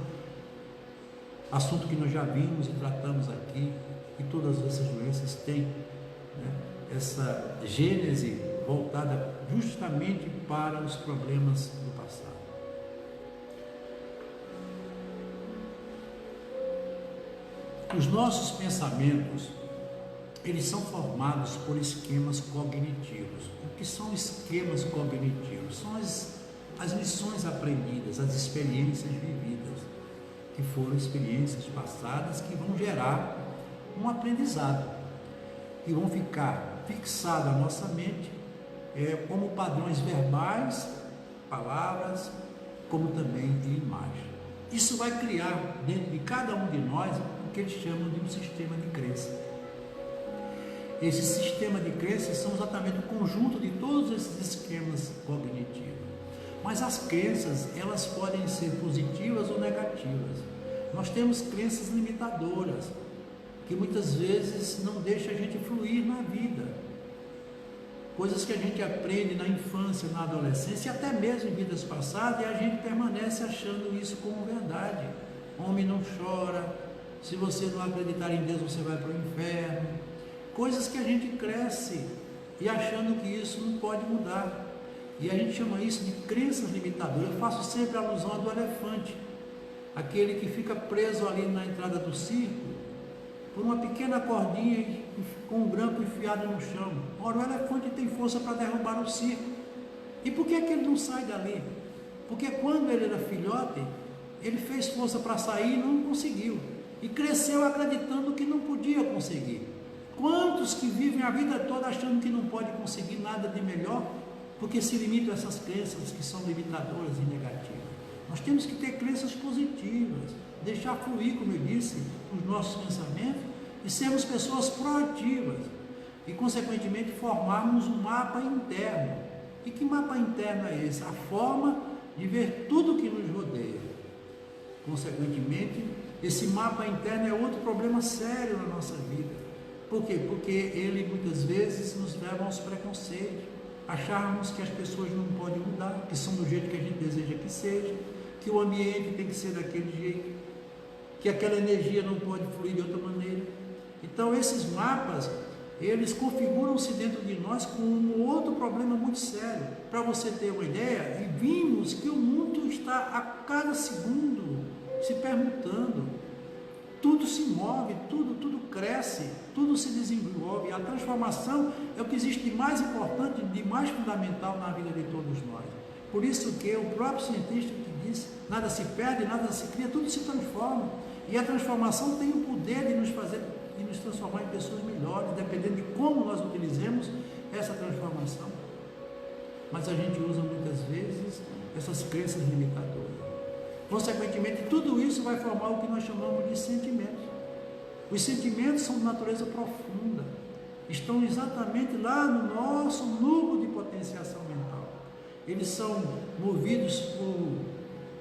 assunto que nós já vimos e tratamos aqui, e todas essas doenças têm, essa gênese voltada justamente para os problemas do passado. Os nossos pensamentos, eles são formados por esquemas cognitivos. O que são esquemas cognitivos? São as lições aprendidas, as experiências vividas, que foram experiências passadas que vão gerar um aprendizado, que vão ficar fixados na nossa mente, como padrões verbais, palavras, como também de imagem. Isso vai criar dentro de cada um de nós o que eles chamam de um sistema de crença. Esse sistema de crenças são exatamente o conjunto de todos esses esquemas cognitivos. Mas as crenças, elas podem ser positivas ou negativas. Nós temos crenças limitadoras, que muitas vezes não deixam a gente fluir na vida. Coisas que a gente aprende na infância, na adolescência, e até mesmo em vidas passadas, e a gente permanece achando isso como verdade. Homem não chora, se você não acreditar em Deus, você vai para o inferno. Coisas que a gente cresce e achando que isso não pode mudar. E a gente chama isso de crenças limitadoras. Eu faço sempre a alusão do elefante, aquele que fica preso ali na entrada do circo, por uma pequena cordinha com um grampo enfiado no chão. Ora, o elefante tem força para derrubar o circo. E por que ele não sai dali? Porque quando ele era filhote, ele fez força para sair e não conseguiu. E cresceu acreditando que não podia conseguir. Quantos que vivem a vida toda achando que não pode conseguir nada de melhor, porque se limitam a essas crenças que são limitadoras e negativas. Nós temos que ter crenças positivas, deixar fluir, como eu disse, os nossos pensamentos e sermos pessoas proativas e, consequentemente, formarmos um mapa interno. E que mapa interno é esse? A forma de ver tudo que nos rodeia. Consequentemente, esse mapa interno é outro problema sério na nossa vida. Por quê? Porque ele muitas vezes nos leva aos preconceitos, acharmos que as pessoas não podem mudar, que são do jeito que a gente deseja que seja, que o ambiente tem que ser daquele jeito, que aquela energia não pode fluir de outra maneira. Então esses mapas, eles configuram-se dentro de nós com um outro problema muito sério. Para você ter uma ideia, e vimos que o mundo está a cada segundo se perguntando, tudo se move, tudo cresce, tudo se desenvolve. A transformação é o que existe de mais importante, de mais fundamental na vida de todos nós. Por isso que o próprio cientista que diz, nada se perde, nada se cria, tudo se transforma. E a transformação tem o poder de nos fazer e nos transformar em pessoas melhores, dependendo de como nós utilizemos essa transformação. Mas a gente usa muitas vezes essas crenças limitadoras. Consequentemente, tudo isso vai formar o que nós chamamos de sentimentos. Os sentimentos são de natureza profunda, estão exatamente lá no nosso núcleo de potenciação mental. Eles são movidos por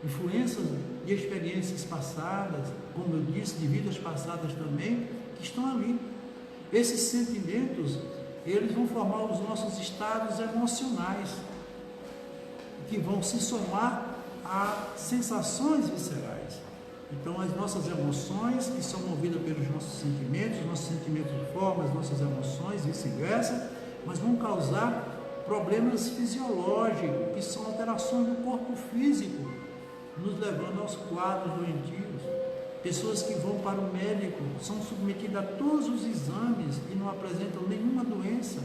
influências de experiências passadas, como eu disse, de vidas passadas também, que estão ali. Esses sentimentos, eles vão formar os nossos estados emocionais, que vão se somar a sensações viscerais. Então, as nossas emoções, que são movidas pelos nossos sentimentos formam as nossas emoções, vice-versa, mas vão causar problemas fisiológicos, que são alterações do corpo físico, nos levando aos quadros doentios. Pessoas que vão para o médico são submetidas a todos os exames e não apresentam nenhuma doença.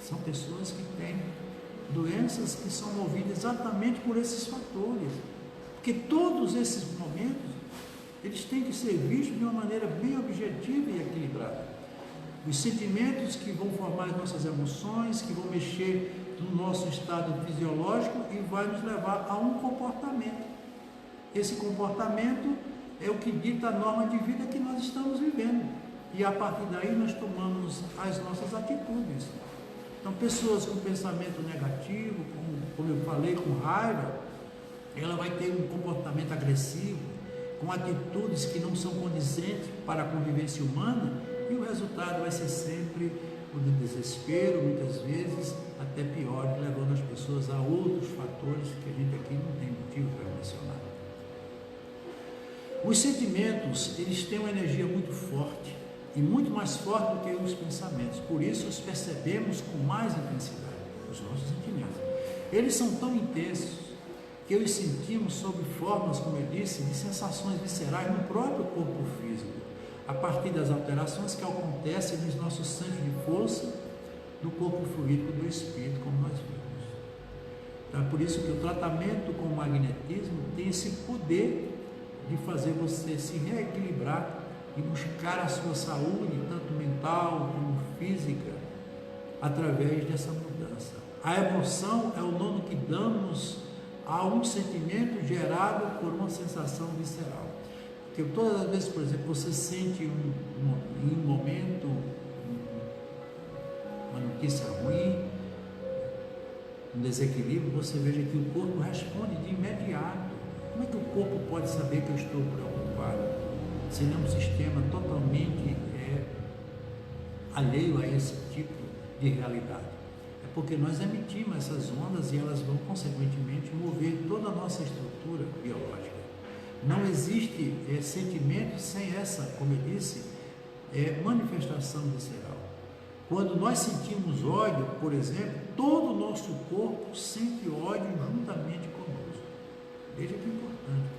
São pessoas que têm doenças que são movidas exatamente por esses fatores. Porque todos esses momentos, eles têm que ser vistos de uma maneira bem objetiva e equilibrada. Os sentimentos que vão formar as nossas emoções, que vão mexer no nosso estado fisiológico e vai nos levar a um comportamento. Esse comportamento é o que dita a norma de vida que nós estamos vivendo. E a partir daí nós tomamos as nossas atitudes. Então, pessoas com pensamento negativo, como eu falei, com raiva, ela vai ter um comportamento agressivo, com atitudes que não são condizentes para a convivência humana, e o resultado vai ser sempre o de desespero, muitas vezes até pior, levando as pessoas a outros fatores que a gente aqui não tem motivo para mencionar. Os sentimentos, eles têm uma energia muito forte, e muito mais forte do que os pensamentos. Por isso, os percebemos com mais intensidade, os nossos sentimentos. Eles são tão intensos que os sentimos sob formas, como eu disse, de sensações viscerais no próprio corpo físico, a partir das alterações que acontecem nos nossos centros de força do corpo fluídico do espírito, como nós vimos. Então, é por isso que o tratamento com o magnetismo tem esse poder de fazer você se reequilibrar e buscar a sua saúde, tanto mental como física, através dessa mudança. A emoção é o nome que damos a um sentimento gerado por uma sensação visceral. Porque todas as vezes, por exemplo, você sente em um momento uma notícia ruim, um desequilíbrio, você veja que o corpo responde de imediato. Como é que o corpo pode saber que eu estou preocupado? Se não é um sistema totalmente alheio a esse tipo de realidade. É porque nós emitimos essas ondas e elas vão, consequentemente, mover toda a nossa estrutura biológica. Não existe sentimento sem essa, como eu disse, manifestação visceral. Quando nós sentimos ódio, por exemplo, todo o nosso corpo sente ódio juntamente conosco. Veja que importante.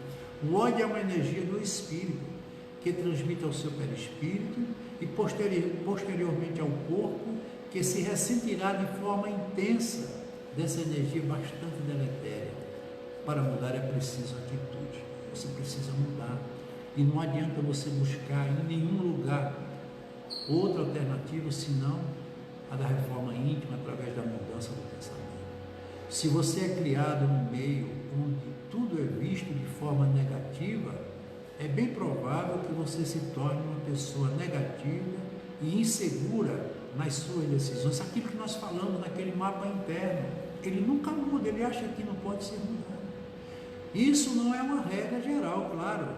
O ódio é uma energia do espírito, que transmite ao seu perispírito e posteriormente ao corpo, que se ressentirá de forma intensa dessa energia bastante deletéria. Para mudar é preciso atitude, você precisa mudar. E não adianta você buscar em nenhum lugar outra alternativa senão a da reforma íntima através da mudança do pensamento. Se você é criado num meio onde tudo é visto de forma negativa, é bem provável que você se torne uma pessoa negativa e insegura nas suas decisões. Aquilo que nós falamos naquele mapa interno, ele nunca muda, ele acha que não pode ser mudado. Isso não é uma regra geral, claro.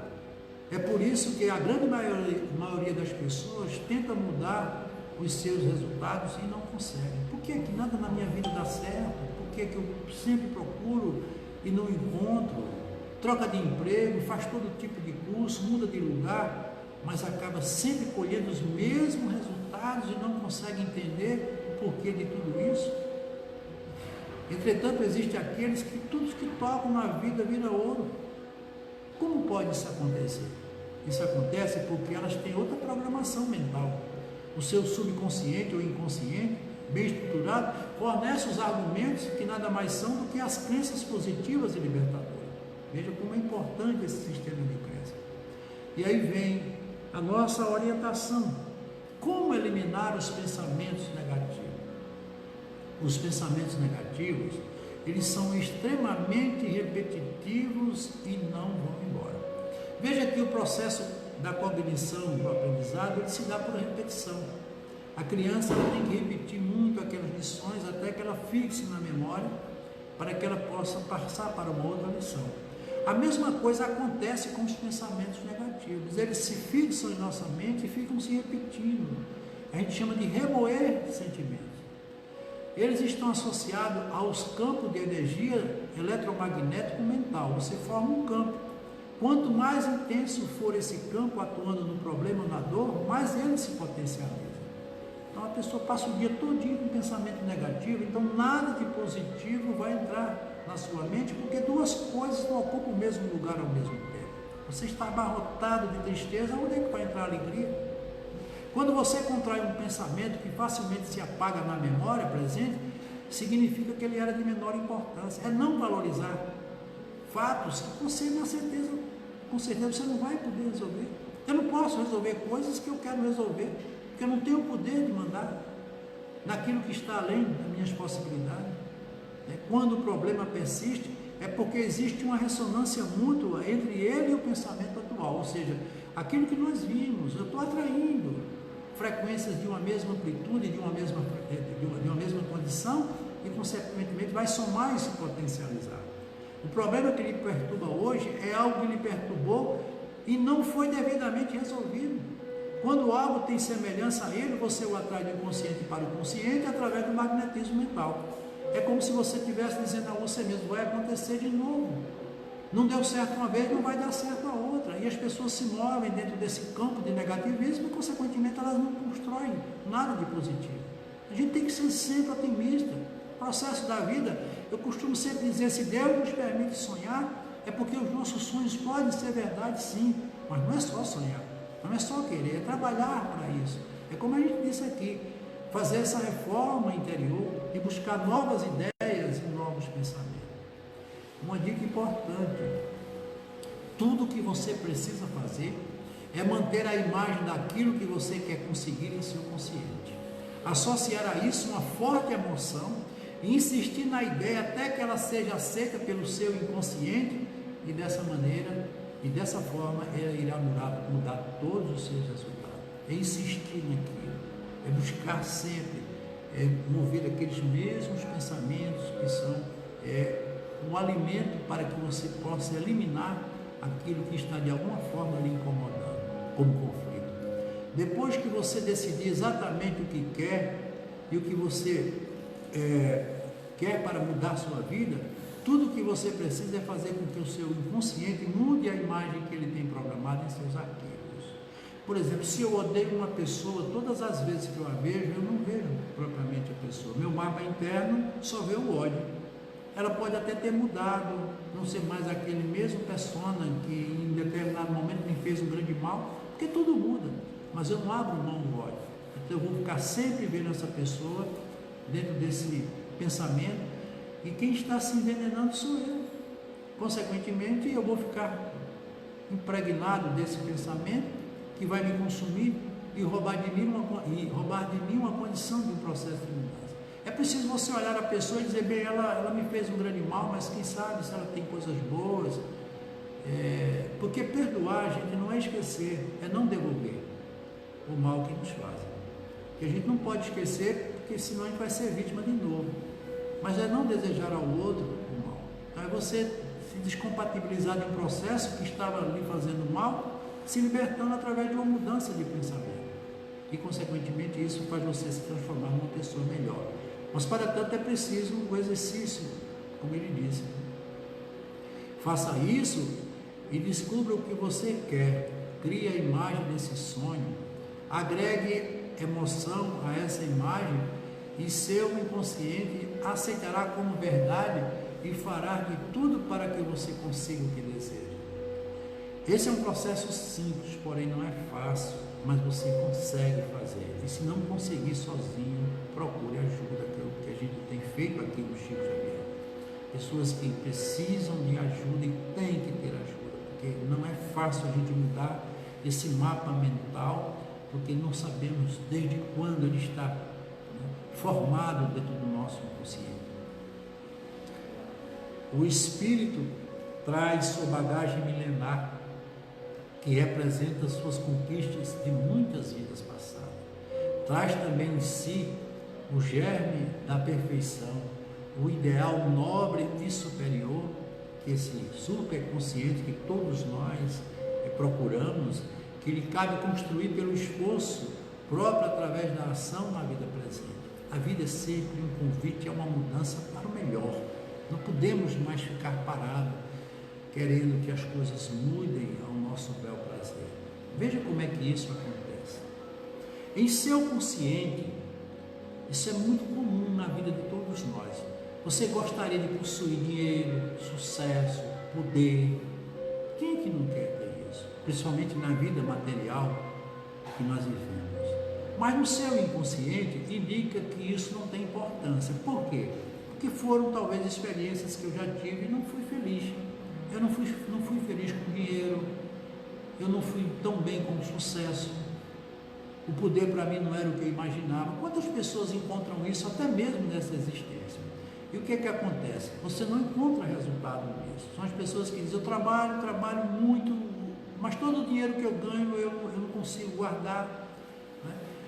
É por isso que a grande maioria das pessoas tenta mudar os seus resultados e não consegue. Por que que nada na minha vida dá certo? Por que que eu sempre procuro e não encontro? Troca de emprego, faz todo tipo de curso, muda de lugar, mas acaba sempre colhendo os mesmos resultados assustados e não conseguem entender o porquê de tudo isso. Entretanto, existem aqueles que tudo que tocam na vida vira ouro. Como pode isso acontecer? Isso acontece porque elas têm outra programação mental. O seu subconsciente ou inconsciente, bem estruturado, fornece os argumentos que nada mais são do que as crenças positivas e libertadoras. Veja como é importante esse sistema de crença. E aí vem a nossa orientação. Como eliminar os pensamentos negativos? Os pensamentos negativos, eles são extremamente repetitivos e não vão embora. Veja que o processo da cognição, do aprendizado, ele se dá por repetição. A criança tem que repetir muito aquelas lições até que ela fixe na memória, para que ela possa passar para uma outra lição. A mesma coisa acontece com os pensamentos negativos. Eles se fixam em nossa mente e ficam se repetindo. A gente chama de remoer sentimentos. Eles estão associados aos campos de energia eletromagnético mental. Você forma um campo. Quanto mais intenso for esse campo atuando no problema ou na dor, mais ele se potencializa. Então a pessoa passa o dia todinho com pensamento negativo, então nada de positivo vai entrar na sua mente, porque duas coisas não ocupam o mesmo lugar ao mesmo tempo. Você está abarrotado de tristeza, onde é que vai entrar a alegria? Quando você contrai um pensamento que facilmente se apaga na memória presente, significa que ele era de menor importância. É não valorizar fatos que você, com certeza, você não vai poder resolver. Eu não posso resolver coisas que eu quero resolver, porque eu não tenho o poder de mandar naquilo que está além das minhas possibilidades. Quando o problema persiste, é porque existe uma ressonância mútua entre ele e o pensamento atual, ou seja, aquilo que nós vimos, eu estou atraindo frequências de uma mesma amplitude, de uma mesma condição, e consequentemente vai somar e se potencializar. O problema que lhe perturba hoje é algo que lhe perturbou e não foi devidamente resolvido. Quando algo tem semelhança a ele, você o atrai do inconsciente para o consciente através do magnetismo mental. É como se você estivesse dizendo a você mesmo, vai acontecer de novo. Não deu certo uma vez, não vai dar certo a outra. E as pessoas se movem dentro desse campo de negativismo e, consequentemente, elas não constroem nada de positivo. A gente tem que ser sempre otimista. O processo da vida, eu costumo sempre dizer, se Deus nos permite sonhar, é porque os nossos sonhos podem ser verdade, sim. Mas não é só sonhar, não é só querer, é trabalhar para isso. É como a gente disse aqui, fazer essa reforma interior e buscar novas ideias e novos pensamentos. Uma dica importante: tudo que você precisa fazer é manter a imagem daquilo que você quer conseguir em seu consciente, associar a isso uma forte emoção e insistir na ideia até que ela seja aceita pelo seu inconsciente, e dessa maneira e dessa forma ela irá mudar todos os seus resultados. É insistir naquilo, é buscar sempre mover aqueles mesmos pensamentos que são um alimento para que você possa eliminar aquilo que está de alguma forma lhe incomodando, como conflito. Depois que você decidir exatamente o que quer e o que você quer para mudar a sua vida, tudo o que você precisa é fazer com que o seu inconsciente mude a imagem que ele tem programada em seus arquivos. Por exemplo, se eu odeio uma pessoa, todas as vezes que eu a vejo, eu não vejo propriamente a pessoa. Meu mapa interno só vê o ódio. Ela pode até ter mudado, não ser mais aquele mesmo persona que em determinado momento me fez um grande mal, porque tudo muda, mas eu não abro mão do ódio. Então eu vou ficar sempre vendo essa pessoa dentro desse pensamento, e quem está se envenenando sou eu. Consequentemente, eu vou ficar impregnado desse pensamento que vai me consumir e roubar de mim uma condição de um processo de mudança. É preciso você olhar a pessoa e dizer, bem, ela me fez um grande mal, mas quem sabe se ela tem coisas boas. Porque perdoar, gente, não é esquecer, é não devolver o mal que nos fazem. Que a gente não pode esquecer, porque senão a gente vai ser vítima de novo. Mas é não desejar ao outro o mal. Então é você se descompatibilizar de um processo que estava lhe fazendo mal, se libertando através de uma mudança de pensamento. E, consequentemente, isso faz você se transformar numa pessoa melhor. Mas, para tanto, é preciso o exercício, como ele disse. Faça isso e descubra o que você quer. Crie a imagem desse sonho. Agregue emoção a essa imagem e seu inconsciente aceitará como verdade e fará de tudo para que você consiga o que deseja. Esse é um processo simples, porém não é fácil, mas você consegue fazer. E se não conseguir sozinho, procure ajuda, que é o que a gente tem feito aqui no Chico Xavier. Pessoas que precisam de ajuda e têm que ter ajuda, porque não é fácil a gente mudar esse mapa mental, porque não sabemos desde quando ele está, né, formado dentro do nosso inconsciente. O espírito traz sua bagagem milenar, que representa suas conquistas de muitas vidas passadas. Traz também em si o germe da perfeição, o ideal nobre e superior, que esse superconsciente que todos nós procuramos, que lhe cabe construir pelo esforço próprio através da ação na vida presente. A vida é sempre um convite a uma mudança para o melhor. Não podemos mais ficar parados, querendo que as coisas mudem ao nosso bel prazer. Veja como é que isso acontece. Em seu consciente, isso é muito comum na vida de todos nós. Você gostaria de possuir dinheiro, sucesso, poder. Quem é que não quer ter isso? Principalmente na vida material que nós vivemos. Mas no seu inconsciente indica que isso não tem importância. Por quê? Porque foram talvez experiências que eu já tive e não fui feliz. Eu não fui feliz com dinheiro, eu não fui tão bem com sucesso, o poder para mim não era o que eu imaginava. Quantas pessoas encontram isso até mesmo nessa existência? E o que é que acontece? Você não encontra resultado nisso. São as pessoas que dizem, eu trabalho muito, mas todo o dinheiro que eu ganho eu não consigo guardar.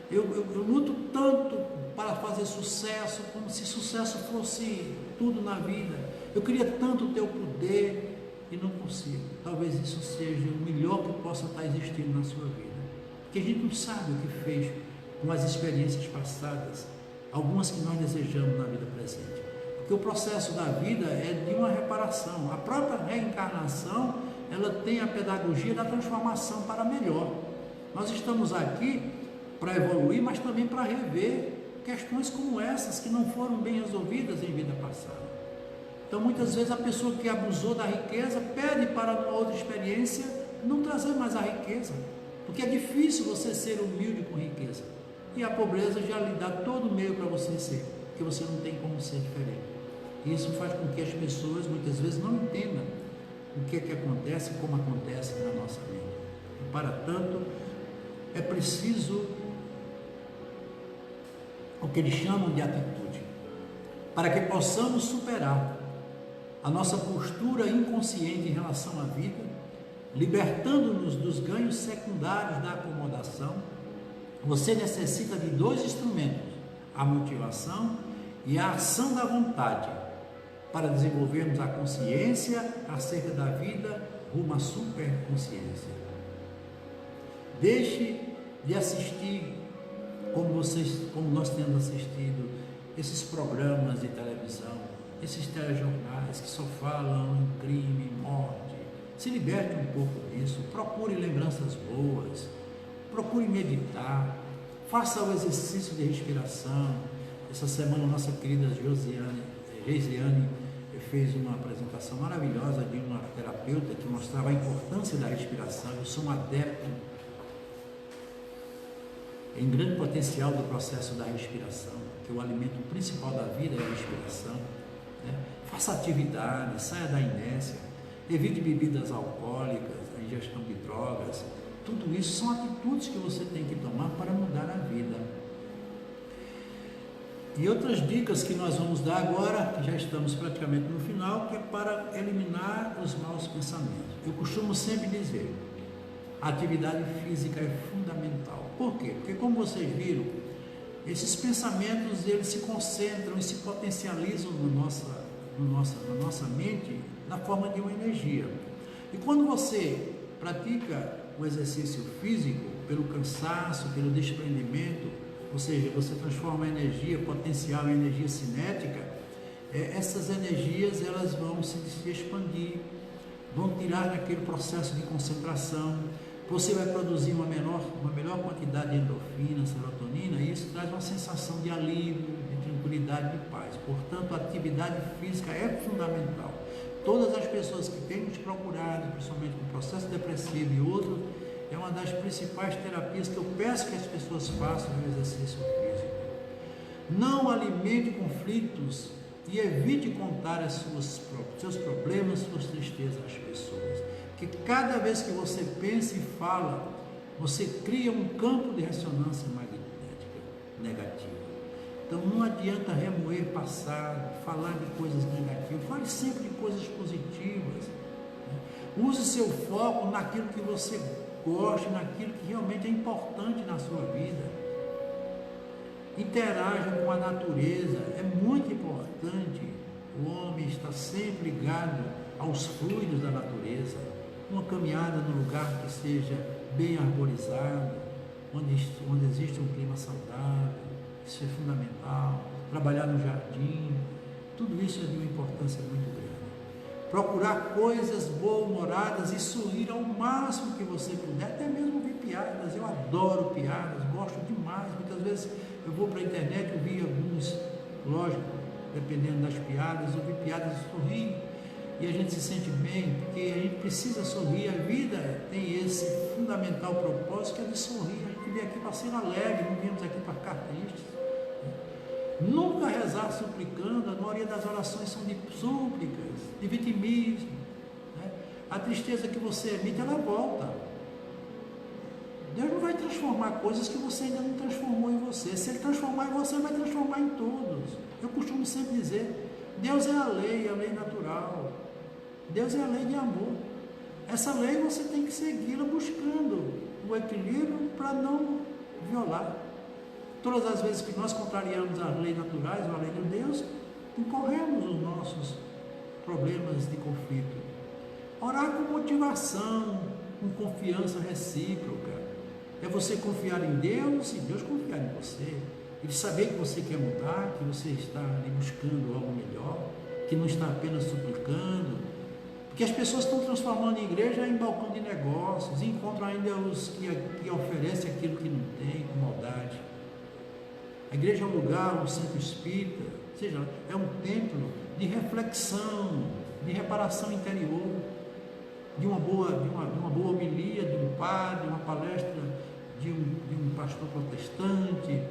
Eu luto tanto para fazer sucesso, como se sucesso fosse tudo na vida. Eu queria tanto ter o poder e não consigo. Talvez isso seja o melhor que possa estar existindo na sua vida. Porque a gente não sabe o que fez com as experiências passadas, algumas que nós desejamos na vida presente. Porque o processo da vida é de uma reparação. A própria reencarnação, ela tem a pedagogia da transformação para melhor. Nós estamos aqui para evoluir, mas também para rever questões como essas que não foram bem resolvidas em vida passada. Então muitas vezes a pessoa que abusou da riqueza pede para uma outra experiência não trazer mais a riqueza, porque é difícil você ser humilde com riqueza, e a pobreza já lhe dá todo o meio para você ser, porque você não tem como ser diferente. E isso faz com que as pessoas muitas vezes não entendam o que é que acontece, como acontece na nossa mente. E para tanto é preciso o que eles chamam de atitude, para que possamos superar a nossa postura inconsciente em relação à vida, libertando-nos dos ganhos secundários da acomodação. Você necessita de dois instrumentos, a motivação e a ação da vontade, para desenvolvermos a consciência acerca da vida rumo à superconsciência. Deixe de assistir, como nós temos assistido, esses programas de televisão, esses telejornais que só falam em crime, morte. Se liberte um pouco disso, procure lembranças boas, procure meditar, faça o exercício de respiração. Essa semana nossa querida Geisiane fez uma apresentação maravilhosa de uma terapeuta que mostrava a importância da respiração. Eu sou um adepto em grande potencial do processo da respiração, que o alimento principal da vida é a respiração. Faça atividade, saia da inércia, evite bebidas alcoólicas, a ingestão de drogas. Tudo isso são atitudes que você tem que tomar para mudar a vida. E outras dicas que nós vamos dar agora, que já estamos praticamente no final, que é para eliminar os maus pensamentos. Eu costumo sempre dizer, a atividade física é fundamental. Por quê? Porque como vocês viram, esses pensamentos eles se concentram e se potencializam na nossa mente na forma de uma energia. E quando você pratica o exercício físico, pelo cansaço, pelo desprendimento, ou seja, você transforma a energia potencial em energia cinética, essas energias elas vão se expandir, vão tirar daquele processo de concentração, você vai produzir uma melhor quantidade de endorfina, serotonina, e isso traz uma sensação de alívio, de tranquilidade, de paz. Portanto, a atividade física é fundamental. Todas as pessoas que têm nos procurado, principalmente com processo depressivo e outros, é uma das principais terapias que eu peço que as pessoas façam no exercício físico. Não alimente conflitos e evite contar seus problemas, suas tristezas às pessoas. Que cada vez que você pensa e fala, você cria um campo de ressonância magnética negativa. Então não adianta remoer passado, falar de coisas negativas, fale sempre de coisas positivas. Use seu foco naquilo que você gosta, naquilo que realmente é importante na sua vida. Interaja com a natureza, é muito importante. O homem está sempre ligado aos fluidos da natureza. Uma caminhada num lugar que seja bem arborizado, onde existe um clima saudável, isso é fundamental. Trabalhar no jardim, tudo isso é de uma importância muito grande. Procurar coisas boas-humoradas e sorrir ao máximo que você puder, até mesmo ouvir piadas. Eu adoro piadas, gosto demais. Muitas vezes eu vou para a internet, eu vi alguns, lógico, dependendo das piadas, eu vi piadas e sorri. E a gente se sente bem, porque a gente precisa sorrir. A vida tem esse fundamental propósito que é de sorrir. A gente veio aqui para ser alegre, não viemos aqui para ficar tristes. Nunca rezar suplicando, a maioria das orações são de súplicas, de vitimismo. A tristeza que você emite, ela volta. Deus não vai transformar coisas que você ainda não transformou em você. Se Ele transformar em você, Ele vai transformar em todos. Eu costumo sempre dizer, Deus é a lei natural. Deus é a lei de amor. Essa lei você tem que segui-la buscando o equilíbrio para não violar. Todas as vezes que nós contrariamos as leis naturais, a lei de Deus, incorremos os nossos problemas de conflito. Orar com motivação, com confiança recíproca. É você confiar em Deus e Deus confiar em você. Ele saber que você quer mudar, que você está ali buscando algo melhor, que não está apenas suplicando. Porque as pessoas estão transformando a igreja em balcão de negócios, e encontram ainda os que oferecem aquilo que não tem, com maldade. A igreja é um lugar, um centro espírita, ou seja, é um templo de reflexão, de reparação interior, de uma boa homilia, de um padre, uma palestra de um pastor protestante,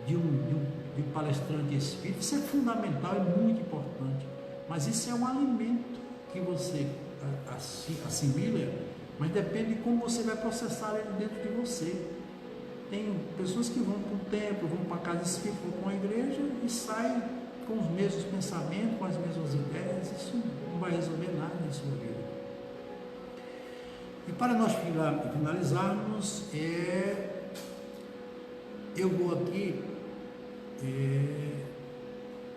de um palestrante espírita. Isso é fundamental, é muito importante, mas isso é um alimento que você assimila, mas depende de como você vai processar ele dentro de você. Tem pessoas que vão para o templo, vão para a casa espírita, vão para a igreja e saem com os mesmos pensamentos, com as mesmas ideias. Isso não vai resolver nada na sua vida. E para nós finalizarmos, eu vou aqui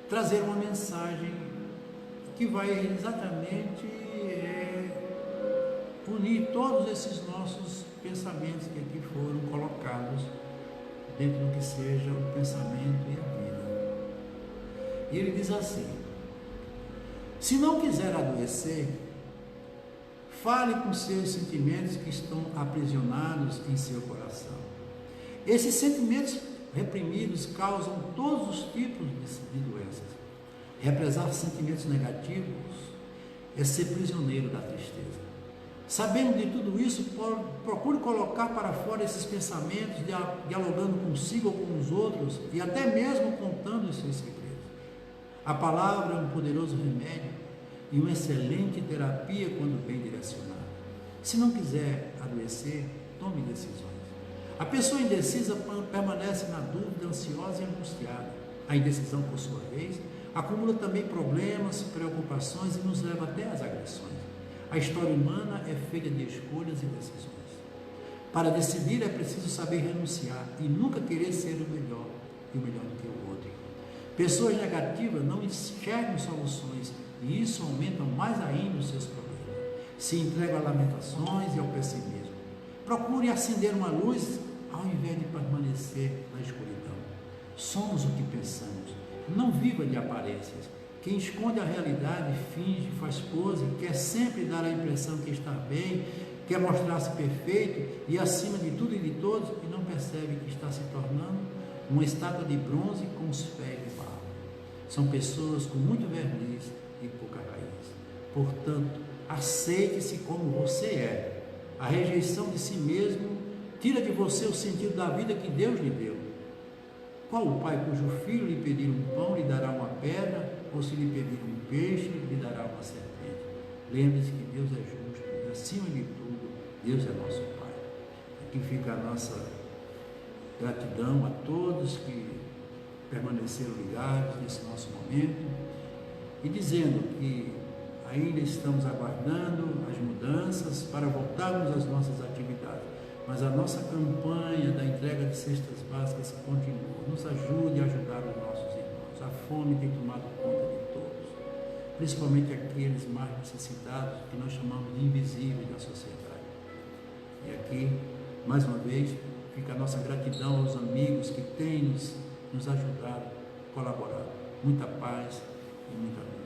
trazer uma mensagem que vai exatamente unir todos esses nossos pensamentos que aqui foram colocados dentro do que seja o pensamento e a vida. E ele diz assim: se não quiser adoecer, fale com seus sentimentos que estão aprisionados em seu coração. Esses sentimentos reprimidos causam todos os tipos de doenças. Represar sentimentos negativos é ser prisioneiro da tristeza. Sabendo de tudo isso, procure colocar para fora esses pensamentos, dialogando consigo ou com os outros, e até mesmo contando os seus segredos. A palavra é um poderoso remédio e uma excelente terapia quando bem direcionada. Se não quiser adoecer, tome decisões. A pessoa indecisa permanece na dúvida, ansiosa e angustiada. A indecisão, por sua vez, acumula também problemas, preocupações e nos leva até às agressões. A história humana é feita de escolhas e decisões. Para decidir é preciso saber renunciar e nunca querer ser o melhor e o melhor do que o outro. Pessoas negativas não enxergam soluções e isso aumenta mais ainda os seus problemas. Se entregam a lamentações e ao pessimismo. Procure acender uma luz ao invés de permanecer na escuridão. Somos o que pensamos. Não viva de aparências. Quem esconde a realidade, finge, faz pose, quer sempre dar a impressão que está bem, quer mostrar-se perfeito e acima de tudo e de todos, e não percebe que está se tornando uma estátua de bronze com os pés de barro. São pessoas com muito verniz e pouca raiz. Portanto, aceite-se como você é. A rejeição de si mesmo tira de você o sentido da vida que Deus lhe deu. Qual o pai cujo filho lhe pedir um pão lhe dará uma pedra, ou se lhe pedir um peixe lhe dará uma serpente? Lembre-se que Deus é justo e, acima de tudo, Deus é nosso Pai. Aqui fica a nossa gratidão a todos que permaneceram ligados nesse nosso momento e dizendo que ainda estamos aguardando as mudanças para voltarmos às nossas atividades, mas a nossa campanha da entrega de cestas básicas continua. Nos ajude a ajudar os nossos irmãos. A fome tem tomado conta de todos, principalmente aqueles mais necessitados, que nós chamamos de invisíveis da sociedade. E aqui, mais uma vez, fica a nossa gratidão aos amigos que têm nos ajudado, colaborado. Muita paz e muita luz.